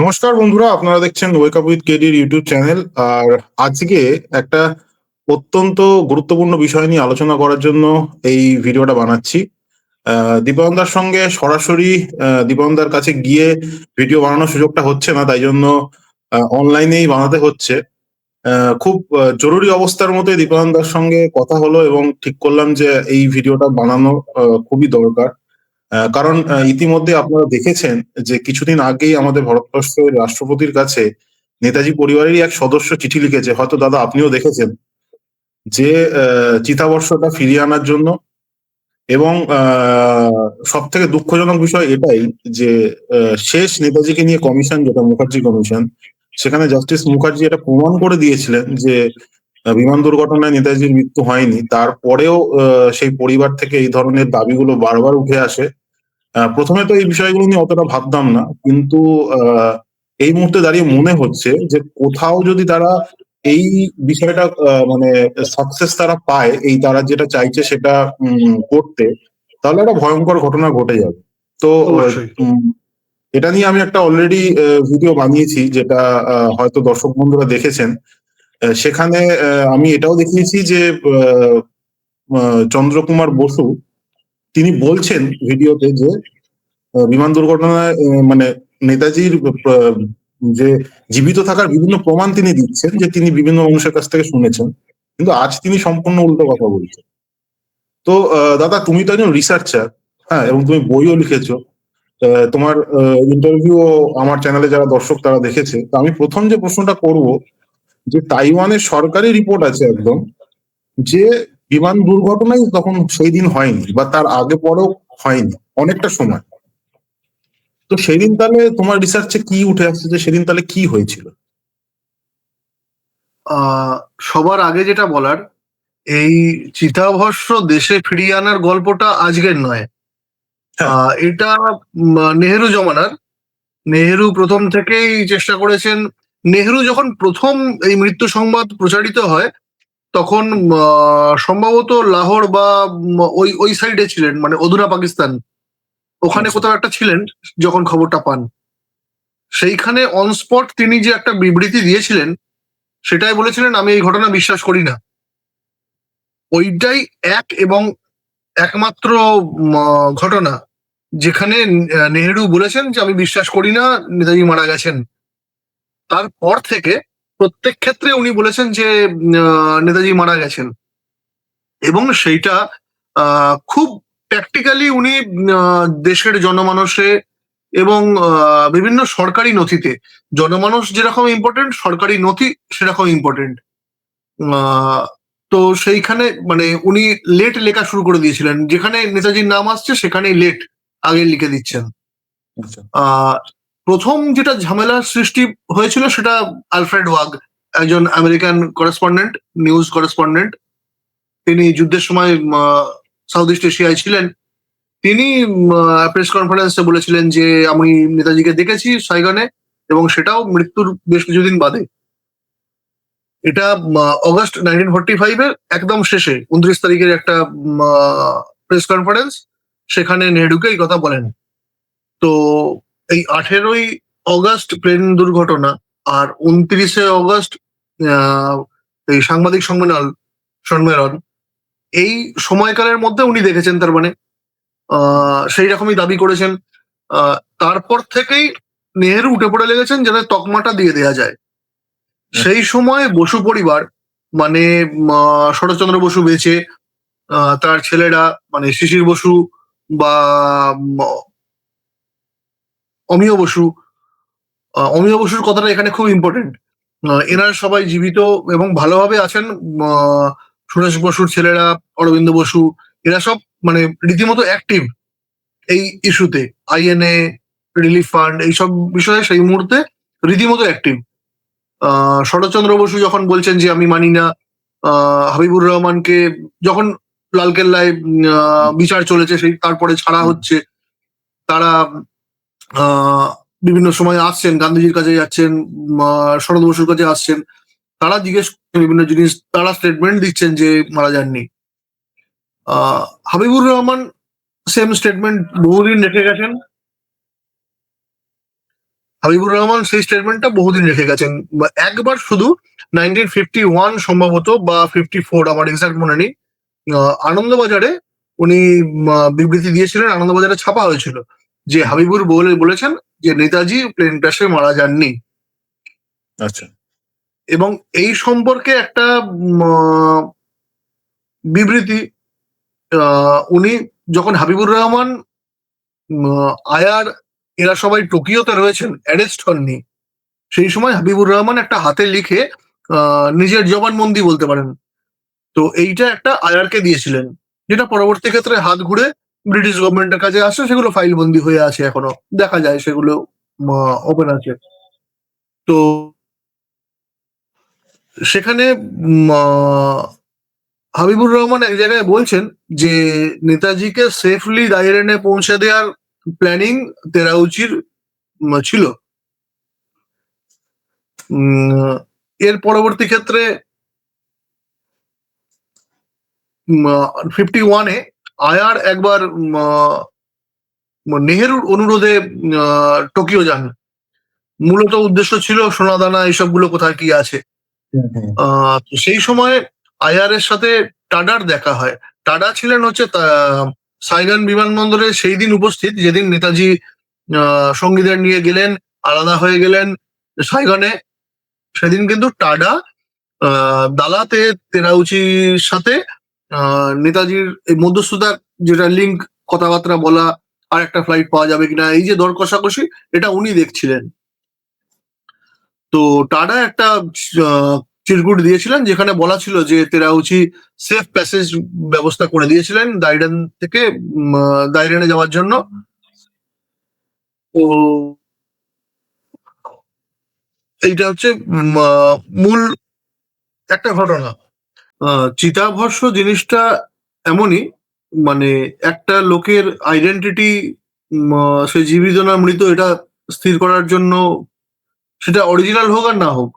নমস্কার বন্ধুরা, আপনারা দেখছেন ওয়েক আপ উইথ কেডির ইউটিউব চ্যানেল। আর আজকে একটা অত্যন্ত গুরুত্বপূর্ণ বিষয় নিয়ে আলোচনা করার জন্য এই ভিডিওটা বানাচ্ছি। দীপনদার সঙ্গে সরাসরি দীপনদার কাছে গিয়ে ভিডিও বানানোর সুযোগটা হচ্ছে না, তাই জন্য অনলাইনেই বানাতে হচ্ছে। খুব জরুরি অবস্থার মধ্যে দীপনদার সঙ্গে কথা হলো এবং ঠিক করলাম যে এই ভিডিওটা বানানো খুবই দরকার। কারণ ইতিমধ্যে আপনারা দেখেছেন যে কিছুদিন আগেই আমাদের ভারতবর্ষের রাষ্ট্রপতির কাছে নেতাজি পরিবারেরই এক সদস্য চিঠি লিখেছে, হয়তো দাদা আপনিও দেখেছেন, যে চিতাবর্ষটা ফিরিয়ে আনার জন্য। এবং সব থেকে দুঃখজনক বিষয় এটাই যে শেষ নেতাজিকে নিয়ে কমিশন, যেটা মুখার্জি কমিশন, সেখানে জাস্টিস মুখার্জি এটা প্রমাণ করে দিয়েছিলেন যে বিমান দুর্ঘটনায় নেতাজির মৃত্যু হয়নি। তারপরেও সেই পরিবার থেকে এই ধরনের দাবিগুলো বারবার উঠে আসে। প্রথমে তো এই বিষয়গুলো নিয়ে অতটা ভাবতাম না, কিন্তু এই মুহূর্তে দাঁড়িয়ে মনে হচ্ছে যে কোথাও যদি তারা এই বিষয়টা মানে সাকসেস তারা পায়, এই তারা যেটা চাইছে সেটা করতে, তাহলে একটা ভয়ঙ্কর ঘটনা ঘটে যাবে। তো অবশ্যই। এটা নিয়ে আমি একটা অলরেডি ভিডিও বানিয়েছি, যেটা হয়তো দর্শক বন্ধুরা দেখেছেন। সেখানে আমি এটাও দেখিয়েছি যে চন্দ্রকুমার বসু তিনি বলছেন ভিডিওতে যে বিমান দুর্ঘটনায় মানে নেতাজির যে জীবিত থাকার বিভিন্ন প্রমাণ তিনি দিচ্ছেন, যে তিনি বিভিন্ন মানুষের কাছ থেকে শুনেছেন, কিন্তু আজ তিনি সম্পূর্ণ উল্টো কথা বলছেন। তো দাদা, তুমি তো একজন রিসার্চার, হ্যাঁ, এবং তুমি বইও লিখেছো। তোমার ইন্টারভিউ আমার চ্যানেলে যারা দর্শক তারা দেখেছে। তো আমি প্রথম যে প্রশ্নটা করব, যে তাইওয়ানের সরকারি রিপোর্ট আছে একদম, যে বিমান দুর্ঘটনাই তখন সেই দিন হয়নি, বা তার আগে পরেও হয়নি অনেকটা সময়। তো সেদিন তাহলে তোমার রিসার্চে কি উঠে আসছে যে সেদিন তাহলে কি হয়েছিল? সবার আগে যেটা বলার, এই চিতাভস্ম দেশে ফিরিয়ে আনার গল্পটা আজকের নয়। হ্যাঁ, এটা নেহেরু জমানার। নেহেরু প্রথম থেকেই চেষ্টা করেছেন। নেহেরু যখন প্রথম এই মৃত্যু সংবাদ প্রচারিত হয়, তখন সম্ভবত লাহোর বা ওই ওই সাইডে ছিলেন, মানে অধুনা পাকিস্তান, ওখানে আচ্ছা, কোথাও একটা ছিলেন যখন খবরটা পান। সেইখানে অন স্পট তিনি যে একটা বিবৃতি দিয়েছিলেন, সেটাই বলেছিলেন, আমি এই ঘটনা বিশ্বাস করি না। ওইটাই এক এবং একমাত্র ঘটনা যেখানে নেহেরু বলেছেন যে আমি বিশ্বাস করি না নেতাজি মারা গেছেন। তারপর থেকে প্রত্যেক ক্ষেত্রে উনি বলেছেন যে নেতাজি মারা গেছেন, এবং সেইটা খুব প্র্যাকটিক্যালি উনি দেশের জনমানসে এবং বিভিন্ন সরকারি নথিতে, জনমানস যেরকম ইম্পর্টেন্ট, সরকারি নথি সেরকম ইম্পর্টেন্ট। তো সেইখানে মানে উনি লেট লেখা শুরু করে দিয়েছিলেন, যেখানে নেতাজির নাম আসছে সেখানেই লেট আগে লিখে দিচ্ছেন। আচ্ছা, আহ প্রথম যেটা ঝামেলার সৃষ্টি হয়েছিল সেটা আলফ্রেড ওয়াগ, একজন আমেরিকান করেসপন্ডেন্ট, নিউজ করেসপন্ডেন্ট। তিনি যুদ্ধের সময় সাউথ ইস্ট এশিয়ায় ছিলেন। তিনি প্রেস কনফারেন্সে বলেছিলেন যে আমি নেতাজিকে দেখেছি সাইগনে, এবং সেটাও মৃত্যুর বেশ কিছুদিন বাদে। এটা অগস্ট 1945-এর একদম শেষে 29 তারিখের একটা প্রেস কনফারেন্স, সেখানে নেহরুকে এই কথা বলেন। তো এই 18ই অগস্ট প্লেন দুর্ঘটনা, আর 29শে অগস্ট এই সাংবাদিক সম্মেলন, এই সময়কালের মধ্যে উনি দেখেছেন, তার মানে সেই রকমই দাবি করেছেন। তারপর থেকেই নেহেরু উঠে পড়ে লেগেছেন যাতে তকমাটা দিয়ে দেয়া যায়। সেই সময় বসু পরিবার, মানে শরৎচন্দ্র বসু বেঁচে, তার ছেলেরা মানে শিশির বসু বা উম, অমিয় বসু, অমিয় বসুর কথাটা এখানে খুব ইম্পর্টেন্ট। এনারা সবাই জীবিত এবং ভালোভাবে আছেন। সুরেশ বসুর ছেলেরা, অরবিন্দ বসু, এরা সব মানে রীতিমতো অ্যাক্টিভ এই ইস্যুতে, আইএনএ, রিলিফ ফান্ড, এইসব বিষয়ে সেই মুহূর্তে রীতিমতো অ্যাক্টিভ। শরৎচন্দ্র বসু যখন বলছেন যে আমি মানি না, হাবিবুর রহমানকে যখন লালকেল্লায় বিচার চলেছে, সেই তারপরে ছাড়া হচ্ছে, তারা বিভিন্ন সময় আসছেন, গান্ধীজির কাছে যাচ্ছেন, শরৎ বসুর কাছে আসছেন, তারা জিজ্ঞেস করছেন বিভিন্ন জিনিস, তারা স্টেটমেন্ট দিচ্ছেন যে মারা যাননি। হাবিবুর রহমান সেম স্টেটমেন্ট বহুদিন রেখে গেছেন। হাবিবুর রহমান সেই স্টেটমেন্টটা বহুদিন রেখে গেছেন। একবার শুধু 1951 সম্ভবত বা 54, আমার এক্সাক্ট মনে নেই, আনন্দবাজারে উনি বিবৃতি দিয়েছিলেন, আনন্দবাজারে ছাপা হয়েছিল যে হাবিবুর বলেছেন যে নেতাজি প্লেন ক্র্যাশে মারা যাননি। আচ্ছা। এবং এই সম্পর্কে একটা বিবৃতি উনি যখন হাবিবুর রহমান, আয়ার, এরা সবাই টোকিওতে রয়েছেন, অ্যারেস্ট হননি, সেই সময় হাবিবুর রহমান একটা হাতে লিখে নিজের জবানবন্দি বলতে পারেন, তো এইটা একটা আয়ারকে দিয়েছিলেন, যেটা পরবর্তী ক্ষেত্রে হাত ঘুরে ব্রিটিশ গভর্নমেন্টের কাছে আসে, সেগুলো ফাইল বন্দি হয়ে আছে, এখনো দেখা যায় সেগুলো ওপেন আছে। তো সেখানে হাবিবুর রহমান এক জায়গায় বলছেন যে নেতাজিকে সেফলি দাইরেনে পৌঁছে দেওয়ার প্ল্যানিং তেরাউচির ছিল। এর পরবর্তী ক্ষেত্রে 51-এ আয়ার একবার নেহেরুর অনুরোধে টোকিও যান। মূলত উদ্দেশ্য ছিল সোনাদানা এইসবগুলো কোথায় কি আছে। তো সেই সময় আয়ারের সাথে টাডার দেখা হয়। টাডা ছিলেন হচ্ছে সাইগান বিমানবন্দরে সেই দিন উপস্থিত, যেদিন নেতাজি সঙ্গীদের নিয়ে গেলেন, আলাদা হয়ে গেলেন সাইগানে। সেদিন কিন্তু টাডা দালাতে তেরাউচির সাথে নেতাজির এই মধ্যস্থতার যেটা লিঙ্ক, কথাবার্তা বলা, আর একটা ফ্লাইট পাওয়া যাবে কিনা, এই যে দর কষাকষি, এটা উনি দেখছিলেন। তো টাডা একটা চিরকুট দিয়েছিলেন যেখানে বলা ছিল যে তেরাউচি সেফ প্যাসেজ ব্যবস্থা করে দিয়েছিলেন দাইরেন থেকে দাইরেনে যাওয়ার জন্য। তো এইটা হচ্ছে মূল একটা ঘটনা। চিতাভস্ম জিনিসটা এমনই, মানে একটা লোকের আইডেন্টিটি, সে জীবিত না মৃত, এটা স্থির করার জন্য, সেটা অরিজিনাল হোক আর না হোক,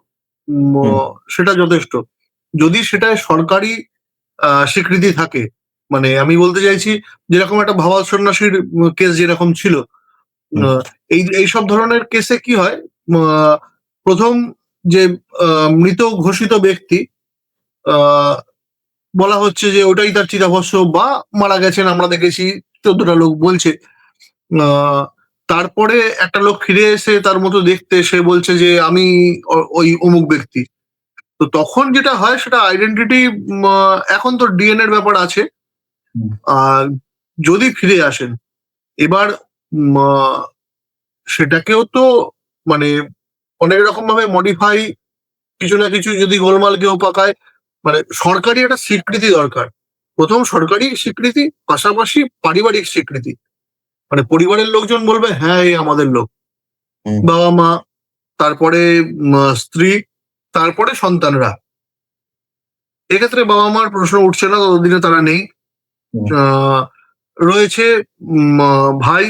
সেটা যথেষ্ট। যদি সেটা সরকারি স্বীকৃতি থাকে, মানে আমি বলতে চাইছি যেরকম একটা ভাওয়াল সন্ন্যাসীর কেস যেরকম ছিল, এইসব ধরনের কেসে কি হয়, প্রথম যে মৃত ঘোষিত ব্যক্তি, বলা হচ্ছে যে ওটাই তার চিতাভস্ম, বা মারা গেছেন, আমরা দেখেছি 14টা লোক বলছে। তারপরে একটা লোক ফিরে এসে তার মতো দেখতে, সে বলছে যে আমি ওই অমুক ব্যক্তি। তো তখন যেটা হয় সেটা আইডেন্টিটি, এখন তো ডিএনএ এর ব্যাপার আছে, যদি ফিরে আসেন, এবার সেটাকেও তো মানে অনেক রকম ভাবে মডিফাই, কিছু না কিছু যদি গোলমাল কেউ পাকায়, মানে সরকারি একটা স্বীকৃতি দরকার। প্রথম সরকারি স্বীকৃতি, পাশাপাশি পারিবারিক স্বীকৃতি, মানে পরিবারের লোকজন বলবে হ্যাঁ এই আমাদের লোক, বাবা মা, তারপরে স্ত্রী, তারপরে সন্তানরা। এক্ষেত্রে বাবা মার প্রশ্ন উঠছে না, ততদিনে তারা নেই। রয়েছে ভাই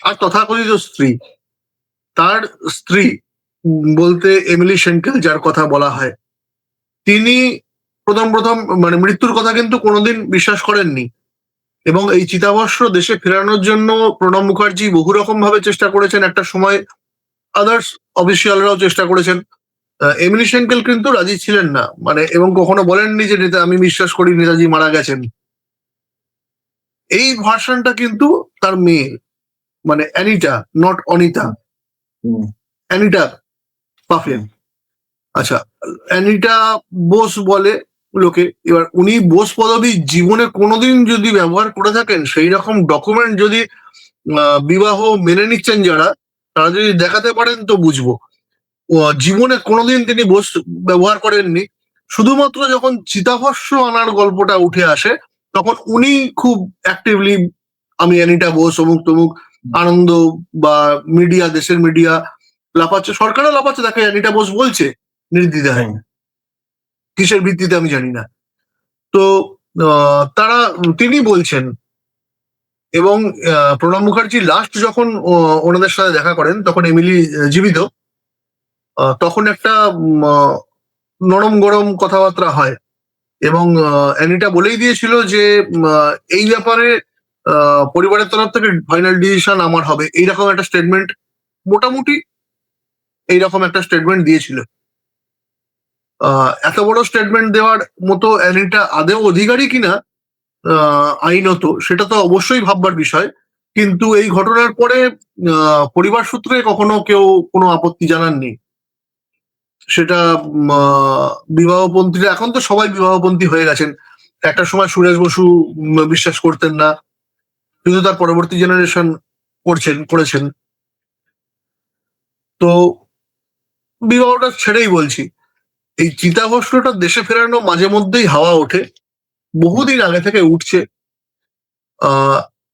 আর তথাকথিত স্ত্রী। তার স্ত্রী বলতে এমিলি সেনকেল, যার কথা বলা হয়, তিনি প্রথম মানে মৃত্যুর কথা কিন্তু কোনোদিন বিশ্বাস করেননি, এবং এই চিতাভস্ম দেশে ফেরানোর জন্য প্রণব মুখার্জি বহু রকম ভাবে চেষ্টা করেছেন, একটা সময় আদার্স অফিসিয়ালরাও চেষ্টা করেছেন। এমিলি সেনকেল কিন্তু রাজি ছিলেন না, মানে, এবং কখনো বলেননি যে আমি বিশ্বাস করি নেতাজি মারা গেছেন। এই ভার্সনটা কিন্তু তার মেয়ে, মানে অ্যানিটা, নট অনিতা, অ্যানিটা পাফেন। আচ্ছা, অ্যানিটা বোস বলে লোকে। এবার উনি বোস পদবী জীবনে কোনোদিন যদি ব্যবহার করে থাকেন, সেই রকম ডকুমেন্ট যদি বিবাহ মেনে নিচ্ছেন যারা, তারা যদি দেখাতে পারেন তো বুঝবো। জীবনে কোনোদিন তিনি বোস ব্যবহার করেননি। শুধুমাত্র যখন চিতাভস্ম আনার গল্পটা উঠে আসে, তখন উনি খুব অ্যাক্টিভলি আমি অ্যানিটা বোস অমুক তমুক, আনন্দ বা মিডিয়া, দেশের মিডিয়া লাফাচ্ছে, সরকারও লাফাচ্ছে, তাকে অ্যানিটা বোস বলছে নির্দ্বিধায়, কিসের ভিত্তিতে আমি জানি না। তো তিনি বলছেন, এবং প্রণব মুখার্জি লাস্ট যখন ওনাদের সাথে দেখা করেন, তখন এমিলি জীবিত, তখন একটা নরম গরম কথাবার্তা হয়, এবং অ্যানিটা বলেই দিয়েছিল যে এই ব্যাপারে পরিবারের তরফ থেকে ফাইনাল ডিসিশন আমার হবে, এইরকম একটা স্টেটমেন্ট মোটামুটি এইরকম একটা স্টেটমেন্ট দিয়েছিল। এত বড় স্টেটমেন্ট দেওয়ার মতো অ্যানিটা আদেও অধিকারী কিনা আইনত, সেটা তো অবশ্যই ভাববার বিষয়। কিন্তু এই ঘটনার পরে পরিবার সূত্রে কখনো কেউ কোনো আপত্তি জানাননি। সেটা বিবাহপন্থীরা, এখন তো সবাই বিবাহপন্থী হয়ে গেছেন। একটা সময় সুরেশ বসু বিশ্বাস করতেন না, কিন্তু তার পরবর্তী জেনারেশন করেছেন। তো বিবাহটা ছেড়েই বলছি, এই চিতাভস্মটা দেশে ফেরানো মাঝে মধ্যেই হাওয়া ওঠে, বহুদিন আগে থেকে উঠছে।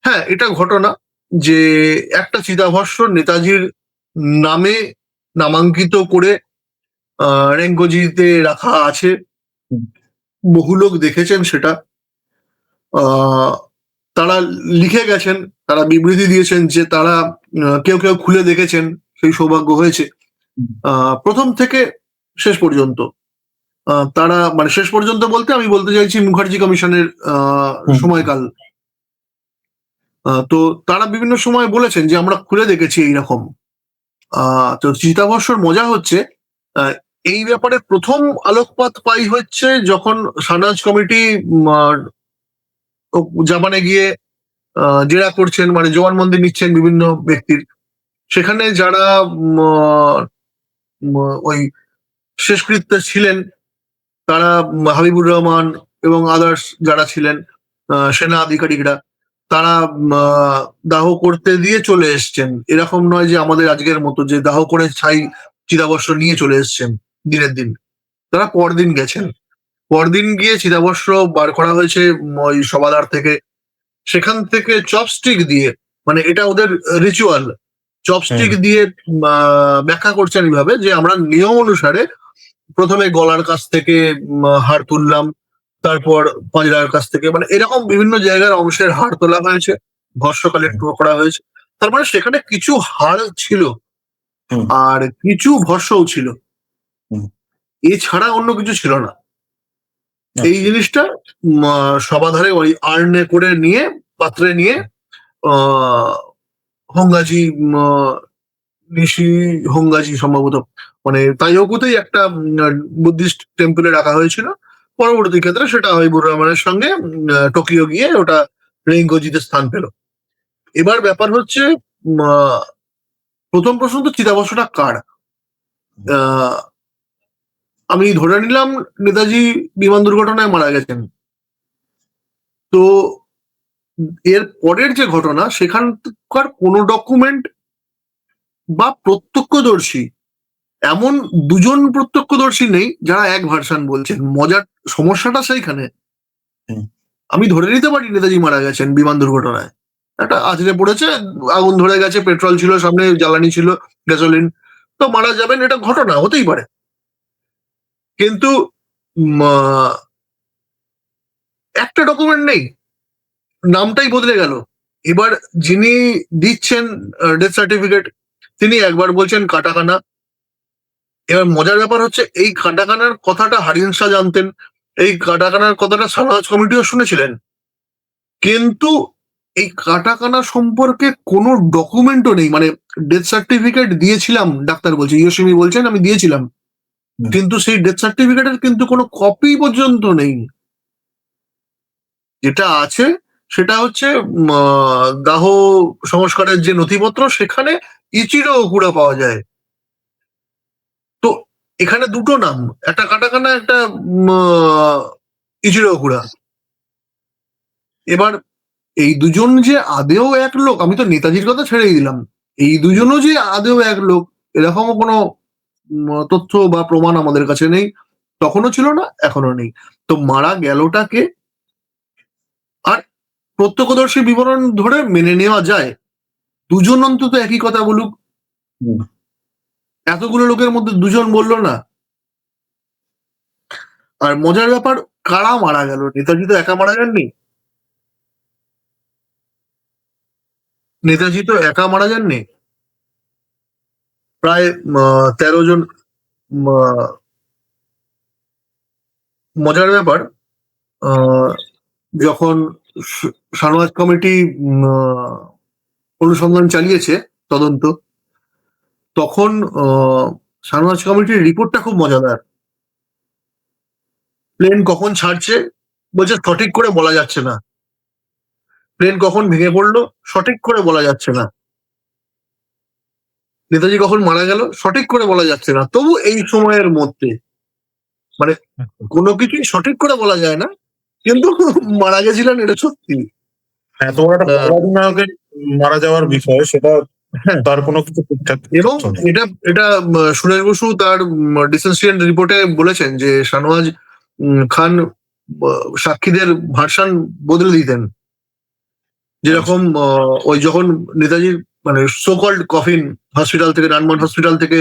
হ্যাঁ, এটা ঘটনা যে একটা চিতাভস্ম নেতাজির নামে নামাঙ্কিত করে রেঙ্গজিতে রাখা আছে। বহু লোক দেখেছেন সেটা। তারা লিখে গেছেন, তারা বিবৃতি দিয়েছেন যে তারা কেউ কেউ খুলে দেখেছেন, সেই সৌভাগ্য হয়েছে। প্রথম থেকে শেষ পর্যন্ত তারা, মানে শেষ পর্যন্ত বলতে আমি বলতে চাইছি মুখার্জি কমিশনের সময়কাল। তো তারা বিভিন্ন সময় বলেছেন যে আমরা খুলে দেখেছি এইরকম। তো চিতাভস্মর মজা হচ্ছে, এই ব্যাপারে প্রথম আলোকপাত পাই হচ্ছে যখন সানাজ কমিটি জাপানে গিয়ে জেরা করছেন, মানে জবানবন্দি নিচ্ছেন বিভিন্ন ব্যক্তির। সেখানে যারা ওই শেষকৃত্যে ছিলেন, তারা হাবিবুর রহমান এবং আদার্স যারা ছিলেন সেনা আধিকারিকরা, তারা দাহ করতে দিয়ে চলে এসছেন। এরকম নয় যে আমাদের আজকের মতো যে দাহ করে ছাই চিতাভস্ম নিয়ে চলে এসছেন দিনের দিন। তারা পরদিন গেছেন, পরদিন গিয়ে চিতাভস্ম বার করা হয়েছে ওই সবাদার থেকে। সেখান থেকে চপস্টিক দিয়ে, মানে এটা ওদের রিচুয়াল, চপস্টিক দিয়ে ব্যাখ্যা করছেন এইভাবে যে আমরা নিয়ম অনুসারে প্রথমে গলার কাছ থেকে হাড় তুললাম, তারপর পাঁজরার কাছ থেকে, মানে এরকম বিভিন্ন জায়গার অংশের হাড় তোলা হয়েছে, ভস্য কালেক্ট করা হয়েছে। তার মানে সেখানে কিছু হাড় ছিল আর কিছু ভস্যও ছিল, এছাড়া অন্য কিছু ছিল না। এই জিনিসটা সবাধারে ওই আর্নে করে নিয়ে, পাত্রে নিয়ে হোঙ্গাজি, নিশি হোঙ্গাজি সম্ভবত, মানে তাইওকুতেই একটা বুদ্ধিস্ট টেম্পলে রাখা হয়েছিল। পরবর্তী ক্ষেত্রে সেটা হাবিবুর রহমানের সঙ্গে টোকিও গিয়ে ওটা রেইনগোজিতে স্থান পেল। এবার ব্যাপার হচ্ছে, প্রথম প্রশ্ন তো চিতাভস্মটা কার। আমি ধরে নিলাম নেতাজি বিমান দুর্ঘটনায় মারা গেছেন। তো এর পরের যে ঘটনা, সেখানকার কোনো ডকুমেন্ট বা প্রত্যক্ষদর্শী, এমন দুজন প্রত্যক্ষদর্শী নেই যারা এক ভার্সন বলছেন। মজার সমস্যাটা সেইখানে। আমি ধরে নিতে পারি নেতাজি মারা গেছেন বিমান দুর্ঘটনায়, একটা আছড়ে পড়েছে, আগুন ধরে গেছে, পেট্রোল ছিল সামনে, জ্বালানি ছিল, গ্যাসোলিন, তো মারা যাবেন, এটা ঘটনা হতেই পারে। কিন্তু একটা ডকুমেন্ট নেই, নামটাই বদলে গেল। এবার যিনি দিচ্ছেন ডেথ সার্টিফিকেট, তিনি একবার বলছেন কাটাকানা। এবার মজার ব্যাপার হচ্ছে, এই কাটাকানার কথাটা হারিন শাহ জানতেন, এই কাটাকানার কথাটা সানাজ কমিটিও শুনেছিলেন, কিন্তু এই কাটাকানা সম্পর্কে কোনো ডকুমেন্টও নেই। মানে ডেথ সার্টিফিকেট দিয়েছিলাম, ডাক্তার বলছে, ইয়োশিমি বলছেন আমি দিয়েছিলাম, কিন্তু সেই ডেথ সার্টিফিকেটের কিন্তু কোনো কপি পর্যন্ত নেই। যেটা আছে সেটা হচ্ছে দাহ সংস্কারের যে নথিপত্র, সেখানে ইচিরো ওকুড়া পাওয়া যায়। তো এখানে দুটো নাম, একটা কাটাকানা, একটা ইচিরো ওকুড়া। এবার এই দুজন যে আদেও এক লোক, আমি তো নেতাজির কথা ছেড়েই দিলাম, এই দুজনও যে আদেও এক লোক এরকমও কোনো তথ্য বা প্রমাণ আমাদের কাছে নেই, তখনও ছিল না, এখনো নেই। তো মারা গেলটাকে, আর প্রত্যক্ষদর্শী বিবরণ ধরে মেনে নেওয়া যায় দুজন অন্তত একই কথা বলুক। এতগুলো লোকের মধ্যে দুজন বললো না। আর মজার ব্যাপার, কারা মারা গেল? নেতাজি তো একা মারা যাননি, নেতাজি তো একা মারা যাননি, প্রায় 13 জন। মজার ব্যাপার, যখন সানওয়াজ কমিটি অনুসন্ধান চালিয়েছে, তদন্ত, তখন শাহনওয়াজ কমিটির রিপোর্টটা খুব মজাদার। প্লেন কখন ছাড়ছে বলছে সঠিক করে বলা যাচ্ছে না, প্লেন কখন ভেঙে পড়লো সঠিক করে বলা যাচ্ছে না, নেতাজি কখন মারা গেল সঠিক করে বলা যাচ্ছে না, তবু এই সময়ের মধ্যে মানে কোনো কিছুই সঠিক করে বলা যায় না, কিন্তু মারা গেছিলেন এটা সত্যি। এত বড় একটা বড় অধিনায়কের মারা যাওয়ার বিষয়, সেটা হ্যাঁ, তার কোনো কিছু ঠিকঠাক এবং তথ্য নেই। এটা এটা সুরেশ বসু তার ডিসেন্সিয়েন্ট রিপোর্টে বলেছেন যে শাহনওয়াজ খান সাক্ষীদের ভার্সন বদলে দিতেন। যেরকম ওই যখন নেতাজির মানে সোকল্ড কফিন হসপিটাল থেকে, রানমন হসপিটাল থেকে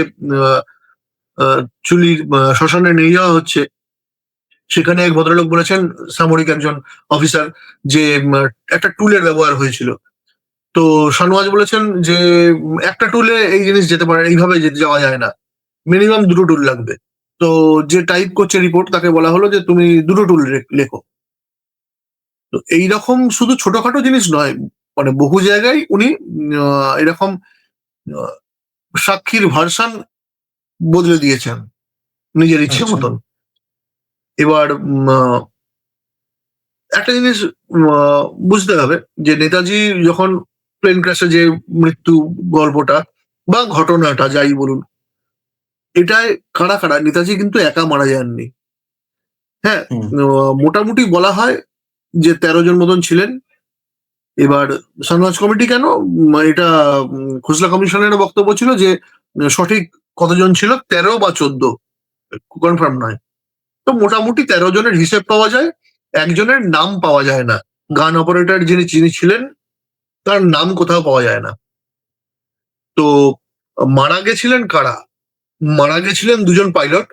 আহ, চুলি শ্মশানে নিয়ে যাওয়া হচ্ছে, সেখানে এক ভদ্রলোক বলেছেন, সামরিক একজন অফিসার, যে একটা টুলের ব্যবহার হয়েছিল। তো শাহনওয়াজ বলেছেন যে একটা টুলে এই জিনিস যেতে পারে, এইভাবে যেতে যাওয়া যায় না, মিনিমাম দুটো টুল লাগবে। তো যে টাইপ করছে রিপোর্ট তাকে বলা হলো যে তুমি দুটো টুল লেখো। তো এইরকম শুধু ছোটখাটো জিনিস নয়, মানে বহু জায়গায় উনি এরকম আহ, সাক্ষীর ভার্সন বদলে দিয়েছেন নিজের ইচ্ছে আচ্ছা। মতন। এবার একটা জিনিস বুঝতে হবে যে নেতাজি যখন প্লেন ক্র্যাশে যে মৃত্যু গল্পটা বা ঘটনাটা যাই বলুন, এটায় কারা কারা, নেতাজি কিন্তু একা মারা যাননি। হ্যাঁ, হুম। মোটামুটি বলা হয় যে 13 জন মতন ছিলেন। এবার শাহনওয়াজ কমিটি কেন, এটা খোসলা কমিশনের বক্তব্য ছিল যে সঠিক কতজন ছিল, 13 বা 14, কনফার্ম নয়। তো মোটামুটি 13 জনের হিসেব পাওয়া যায়, একজনের নাম পাওয়া যায় না। গান অপারেটর যিনি যিনি ছিলেন তার নাম কোথাও পাওয়া যায় না। তো মারা গেছিলেন কারা, মারা গেছিলেন দুজন পাইলট।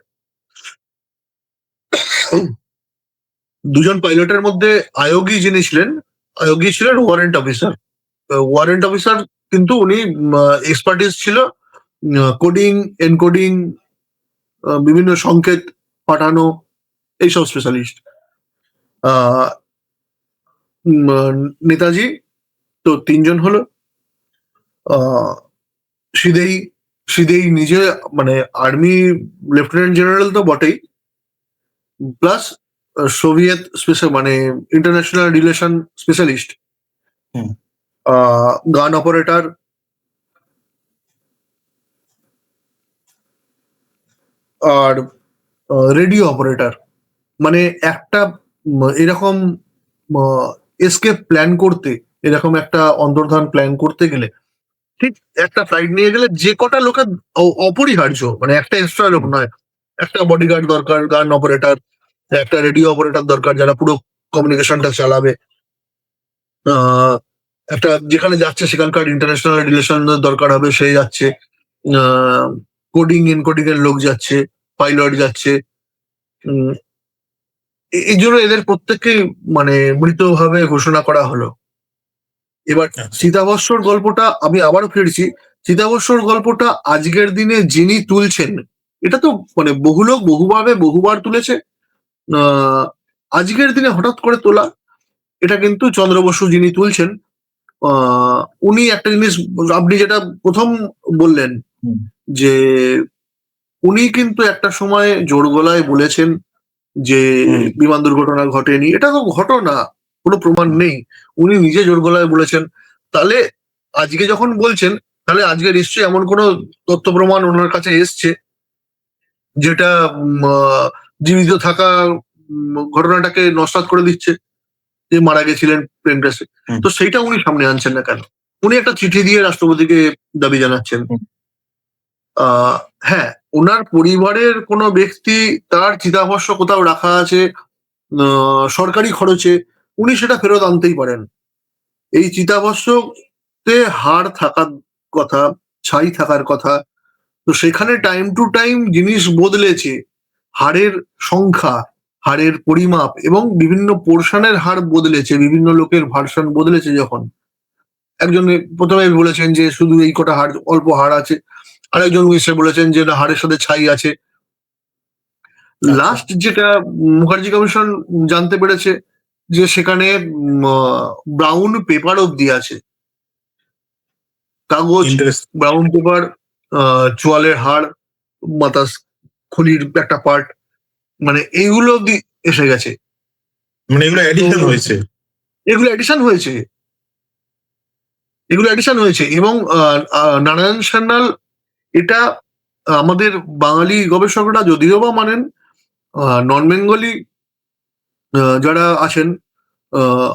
দুজন পাইলটের মধ্যে আয়োগী যিনি ছিলেন, আয়োগী ছিলেন ওয়ারেন্ট অফিসার। ওয়ারেন্ট অফিসার কিন্তু উনি এক্সপার্টিস ছিল কোডিং, এনকোডিং, বিভিন্ন সংকেত পাঠানো, এইসব স্পেশালিস্ট। নেতাজি তো 3 জন হলো। আহ শ্রীদেই, শ্রীদেই নিজে মানে আর্মি লেফটেন্যান্ট জেনারেল তো বটেই, প্লাস সোভিয়েত স্পেশাল মানে ইন্টারন্যাশনাল রিলেশন স্পেশালিস্ট, হুম। গান অপারেটর, আর রেডিও অপারেটর। মানে একটা এরকম এসকেপ প্ল্যান করতে, এরকম একটা অন্তর্ধান প্ল্যান করতে গেলে, ঠিক একটা ফ্লাইট নিয়ে গেলে যে কটা লোকের অপরিহার্য, মানে একটা এক্সট্রা লোক নয়, একটা বডিগার্ড দরকার, গান অপারেটর, একটা রেডিও অপারেটর দরকার যারা পুরো কমিউনিকেশনটা চালাবে, আহ একটা যেখানে যাচ্ছে সেখানকার ইন্টারন্যাশনাল রিলেশন দরকার হবে, সে যাচ্ছে, কোডিং এনকোডিং এর লোক যাচ্ছে, পাইলট যাচ্ছে। উম, এই জন্য এদের প্রত্যেককে মানে মৃতভাবে ঘোষণা করা হলো। এবার আচ্ছা। চিতাভস্মর গল্পটা আমি আবারও ফিরছি, চিতাভস্মর গল্পটা আজকের দিনে যিনি তুলছেন, এটা তো মানে বহু লোক বহুভাবে বহুবার তুলেছে। আহ আজকের দিনে হঠাৎ করে তোলা, এটা কিন্তু চন্দ্র বসু যিনি তুলছেন, আহ উনি একটা জিনিস, আপনি যেটা প্রথম বললেন হুম। যে উনি কিন্তু একটা সময় জোর গলায় বলেছেন যে হুম। বিমান দুর্ঘটনা ঘটেনি, এটা তো ঘটনা, কোনো প্রমাণ নেই, উনি নিজে জোর গলায় বলেছেন। তাহলে আজকে যখন বলছেন, তাহলে আজকে নিশ্চয়ই এমন কোনো তথ্য প্রমাণ ওনার কাছে এসছে যেটা জীবিত থাকা ঘটনাটাকে নস্যাৎ করে দিচ্ছে যে মারা গেছিলেন প্লেন ক্র্যাশে। হুম। তো সেইটা উনি সামনে আনছেন না কেন? উনি একটা চিঠি দিয়ে রাষ্ট্রপতিকে দাবি জানাচ্ছেন। হুম। হ্যাঁ, ওনার পরিবারের কোনো ব্যক্তি তার চিতাভস্ম কোথাও রাখা আছে সরকারি খরচে, উনি সেটা ফেরত আনতেই পারেন। এই চিতাভস্মতে হাড় থাকার কথা, ছাই থাকার কথা। তো সেখানে টাইম টু টাইম জিনিস বদলেছে, হাড়ের সংখ্যা, হাড়ের পরিমাপ এবং বিভিন্ন পোর্শনের হাড় বদলেছে, বিভিন্ন লোকের ভার্সন বদলেছে। যখন একজন প্রথমে বলেছেন যে শুধু এই কটা হাড়, অল্প হাড় আছে, আরেকজন এসে বলেছেন যে না, হাড়ের সাথে ছাই আছে। আচ্ছা। লাস্ট যেটা মুখার্জি কমিশন জানতে পেরেছে যে সেখানে ব্রাউন পেপার অব্দি আছে, কাগজ, ইন্টারেস্ট। ব্রাউন পেপার, চোয়ালের হাড়, মাথা খুলির একটা পার্ট, মানে এইগুলো অব্দি এসে গেছে। মানে এগুলো এডিশন হয়েছে। এগুলো এডিশন হয়েছে এবং নারায়ণ সান্যাল এটা আমাদের বাঙালি গবেষকরা যদিও বা মানেন, নন বেঙ্গলি যারা আছেন, আহ,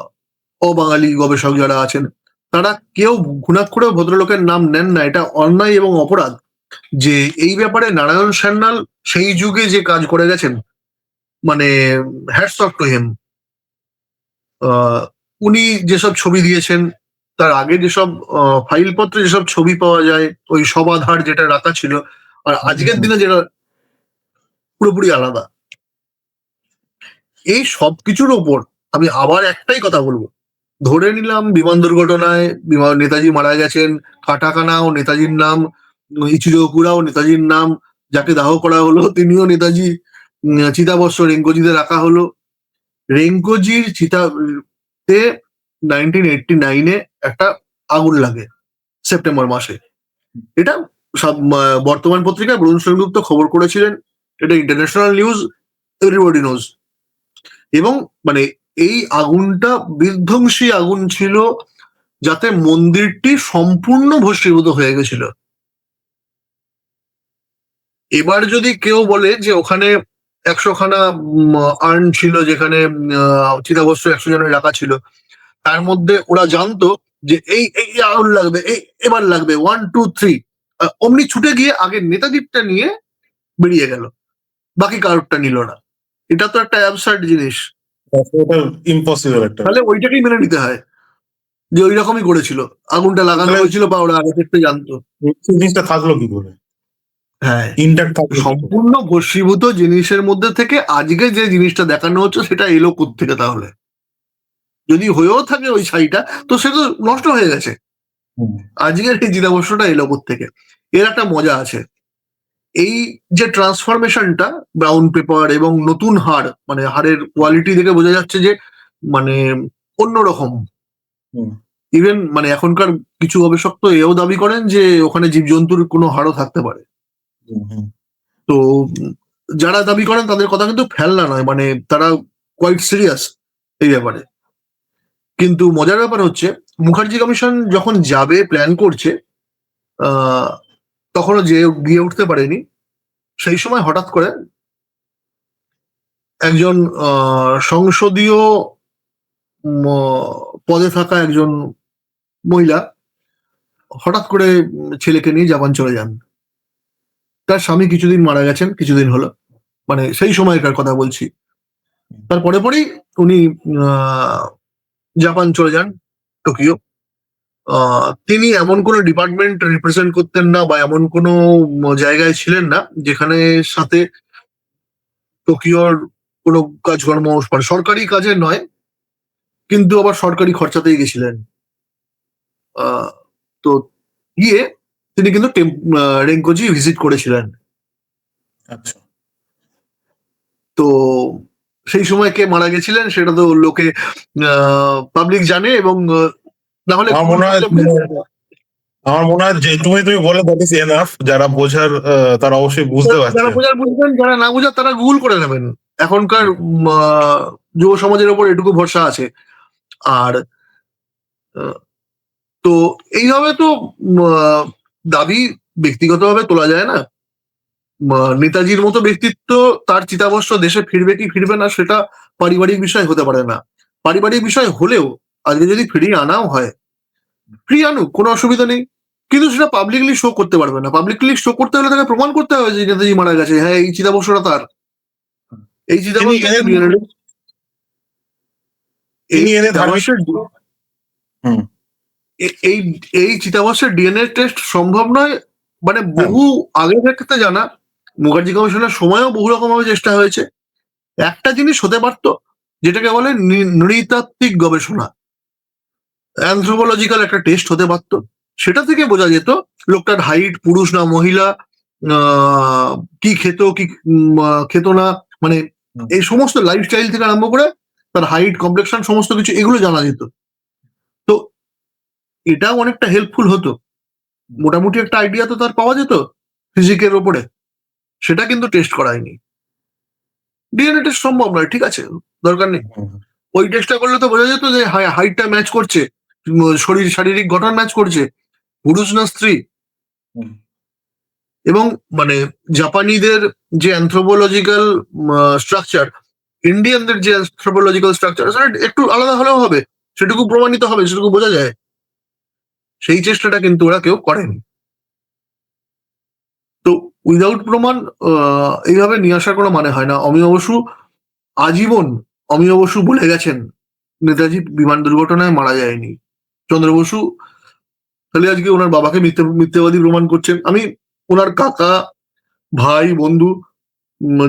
অবাঙালি গবেষক যারা আছেন, তারা কেউ ঘুণাক্ষরেও ভদ্রলোকের নাম নেন না। এটা অন্যায় এবং অপরাধ যে এই ব্যাপারে নারায়ণ সান্যাল সেই যুগে যে কাজ করে গেছেন, মানে হ্যাটস অফ টু হিম। উনি যেসব ছবি দিয়েছেন, তার আগে যেসব ফাইলপত্রে যেসব ছবি পাওয়া যায়, ওই সবাধার যেটা রাখা ছিল, আর আজকের দিনে যেটা পুরোপুরি আলাদা। এই সব কিছুর ওপর আমি আবার একটাই কথা বলবো, ধরে নিলাম বিমান দুর্ঘটনায় নেতাজি মারা গেছেন, কাটাকানাও নেতাজির নাম, ইচিরোকুরাও নেতাজির নাম, যাকে দাহ করা হলো তিনিও নেতাজি, চিতাবস্ত্র রেঙ্কোজিতে রাখা হলো। রেঙ্কোজির চিতাতে 1989-এ একটা আগুন লাগে সেপ্টেম্বর মাসে। এটা সব বর্তমান পত্রিকায় বরুণ সেনগুপ্ত খবর করেছিলেন, এটা ইন্টারন্যাশনাল নিউজ, এভরিবডি নোজ। এবং মানে এই আগুনটা বিধ্বংসী আগুন ছিল, যাতে মন্দিরটি সম্পূর্ণ ভস্মীভূত হয়ে গেছিল। এবার যদি কেউ বলে যে ওখানে 100খানা আর্ন ছিল, যেখানে চিতাবস্ত্র 100 জনের রাখা ছিল, তার মধ্যে ওরা জানতো যে এই এই আগুন লাগবে, এবার লাগবে 1 2 3, অমনি ছুটে গিয়ে আগে নেতাজিরটা নিয়ে বেরিয়ে গেল, বাকি কারোরটা নিল না। এটা তো একটা অ্যাবসার্ড জিনিস। ওটা ইম্পসিবল একটা। তাহলে ওইটাকেই মেনে নিতে হয় যে ওই রকমই করেছিল, আগুনটা লাগানো হয়েছিল বা ওরা আগে থেকে জানতো। জিনিসটা থাকলো কি করে? হ্যাঁ, ইন্টাক্ট থাকলো কি করে? সম্পূর্ণ ভস্মীভূত জিনিসের মধ্যে থেকে আজকে যে জিনিসটা দেখানো হচ্ছে সেটা এলো কোত্থেকে? তাহলে যদি হয়েও থাকে ওই ছাইটা, তো সে তো নষ্ট হয়ে গেছে। আজকের এই চিতাবস্ত্রটা এলো কোত্থেকে? এর একটা মজা আছে। এই যে ট্রান্সফরমেশনটা, ব্রাউন পেপার এবং নতুন হাড়, মানে হাড়ের কোয়ালিটি দেখে বোঝা যাচ্ছে যে মানে অন্যরকম। ইভেন মানে এখনকার কিছু গবেষক তো এও দাবি করেন যে ওখানে জীবজন্তুর কোনো হাড়ও থাকতে পারে। তো যারা দাবি করেন তাদের কথা কিন্তু ফেলনা নয়, মানে তারা কোয়াইট সিরিয়াস এই ব্যাপারে। কিন্তু মজার ব্যাপার হচ্ছে, মুখার্জি কমিশন যখন যাবে প্ল্যান করছে, তখনও যে গিয়ে উঠতে পারেনি। সেই সময় হঠাৎ করে একজন সংসদীয় পদে থাকা একজন মহিলা হঠাৎ করে ছেলেকে নিয়ে জাপান চলে যান। তার স্বামী কিছুদিন মারা গেছেন, কিছুদিন হলো, মানে সেই সময়কার কথা বলছি। তারপরে পরেই উনি জাপান চলে যান, টোকিও। তিনি এমন কোনো ডিপার্টমেন্ট রিপ্রেজেন্ট করতেন না বা এমন কোনো জায়গায় ছিলেন না যেখানে সাথে টোকিওর কোনো কাজকর্ম, মানে সরকারি কাজে নয়, কিন্তু আবার সরকারি খরচাতেই গেছিলেন। তো গিয়ে তিনি কিন্তু রেঙ্কোজি ভিজিট করেছিলেন। আচ্ছা। তো সেই সময় কে মারা গেছিলেন সেটা তো লোকে পাবলিক জানে, এবং না হলে আমার মনে হয় যে তুমি বলে দ্যাট ইজ এনাফ। যারা বোঝার তারা অবশ্যই বুঝতে পারছে। যারা বোঝার বুঝবেন, যারা না বোঝার তারা গুগল করে নেবেন। এখনকার যুব সমাজের ওপর এটুকু ভরসা আছে। আর তো এইভাবে তো দাবি ব্যক্তিগতভাবে তোলা যায় না। নেতাজির মতো ব্যক্তিত্ব, তার চিতাভস্ম দেশে ফিরবে কি ফিরবে না সেটা পারিবারিক বিষয় হতে পারে না। পারিবারিক বিষয় হলেও আজকে যদি ফিরিয়ে আনাও হয়, ফিরিয়ে আনুক, কোনো অসুবিধা নেই, কিন্তু সেটা পাবলিকলি শো করতে পারবে না। পাবলিকলি শো করতে হলে তাকে প্রমাণ করতে হবে যে নেতাজি মারা গেছে, হ্যাঁ এই চিতাভস্মটা তার। এই এই চিতাভস্মের ডিএনএ টেস্ট সম্ভব নয়, মানে বহু আগে থেকে জানা। মুখার্জি কমিশনের সময়ও বহু রকম ভাবে চেষ্টা হয়েছে। একটা জিনিস হতে পারত, যেটাকে বলে নৃতাত্ত্বিক গবেষণা, অ্যানথ্রোপোলজিক্যাল একটা টেস্ট হতে পারত। সেটা থেকে বোঝা যেত লোকটার হাইট, পুরুষ না মহিলা, কি খেত কি খেত না, মানে এই সমস্ত লাইফস্টাইল থেকে আরম্ভ করে তার হাইট, কমপ্লেকশন, সমস্ত কিছু এগুলো জানা যেত। তো এটাও অনেকটা হেল্পফুল হতো। মোটামুটি একটা আইডিয়া তো তার পাওয়া যেত ফিজিকের ওপরে। সেটা কিন্তু টেস্ট করায়নি। ডিএনএ টেস্ট সম্ভব নয়, ঠিক আছে, দরকার নেই। ওই টেস্টটা করলে তো বোঝা যেত যে হাইটটা ম্যাচ করছে, শারীরিক গঠন ম্যাচ করছে, পুরুষ না স্ত্রী। হুম। এবং মানে জাপানিদের যে অ্যানথ্রোপোলজিক্যাল স্ট্রাকচার, ইন্ডিয়ানদের যে অ্যানথ্রোপোলজিক্যাল স্ট্রাকচার, সেটা একটু আলাদা হলেও হবে, সেটুকু প্রমাণিত হবে, সেটুকু বোঝা যায়। সেই চেষ্টাটা কিন্তু ওরা কেউ করেনি। তো উইদাউট প্রমাণ এইভাবে নিয়ে আসার কোনো মানে হয় না। অমিয় বসু আজীবন, অমিয় বসু বলে গেছেন নেতাজি বিমান দুর্ঘটনায় মারা যায়নি। চন্দ্র বসু খালি আজকে ওনার বাবাকে মিথ্যাবাদী প্রমাণ করছেন। আমি ওনার কাকা, ভাই, বন্ধু,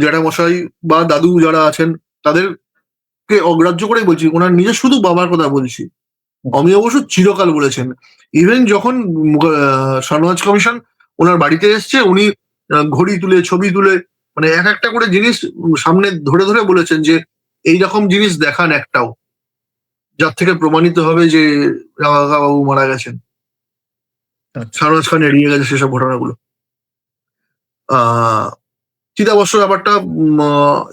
জ্যাঠামশাই বা দাদু যারা আছেন তাদেরকে অগ্রাহ্য করেই বলছি, ওনার নিজের শুধু বাবার কথা বলছি। অমিয় বসু চিরকাল বলেছেন, ইভেন যখন শাহনওয়াজ কমিশন ওনার বাড়িতে এসছে, উনি ঘড়ি তুলে, ছবি তুলে, মানে এক একটা করে জিনিস সামনে ধরে ধরে বলেছেন যে এইরকম জিনিস দেখান একটাও, যার থেকে প্রমাণিত হবে যে বাবু মারা গেছেন। শাহনওয়াজ খান এড়িয়ে গেছে সেসব ঘটনাগুলো। চিতাবর্ষ ব্যাপারটা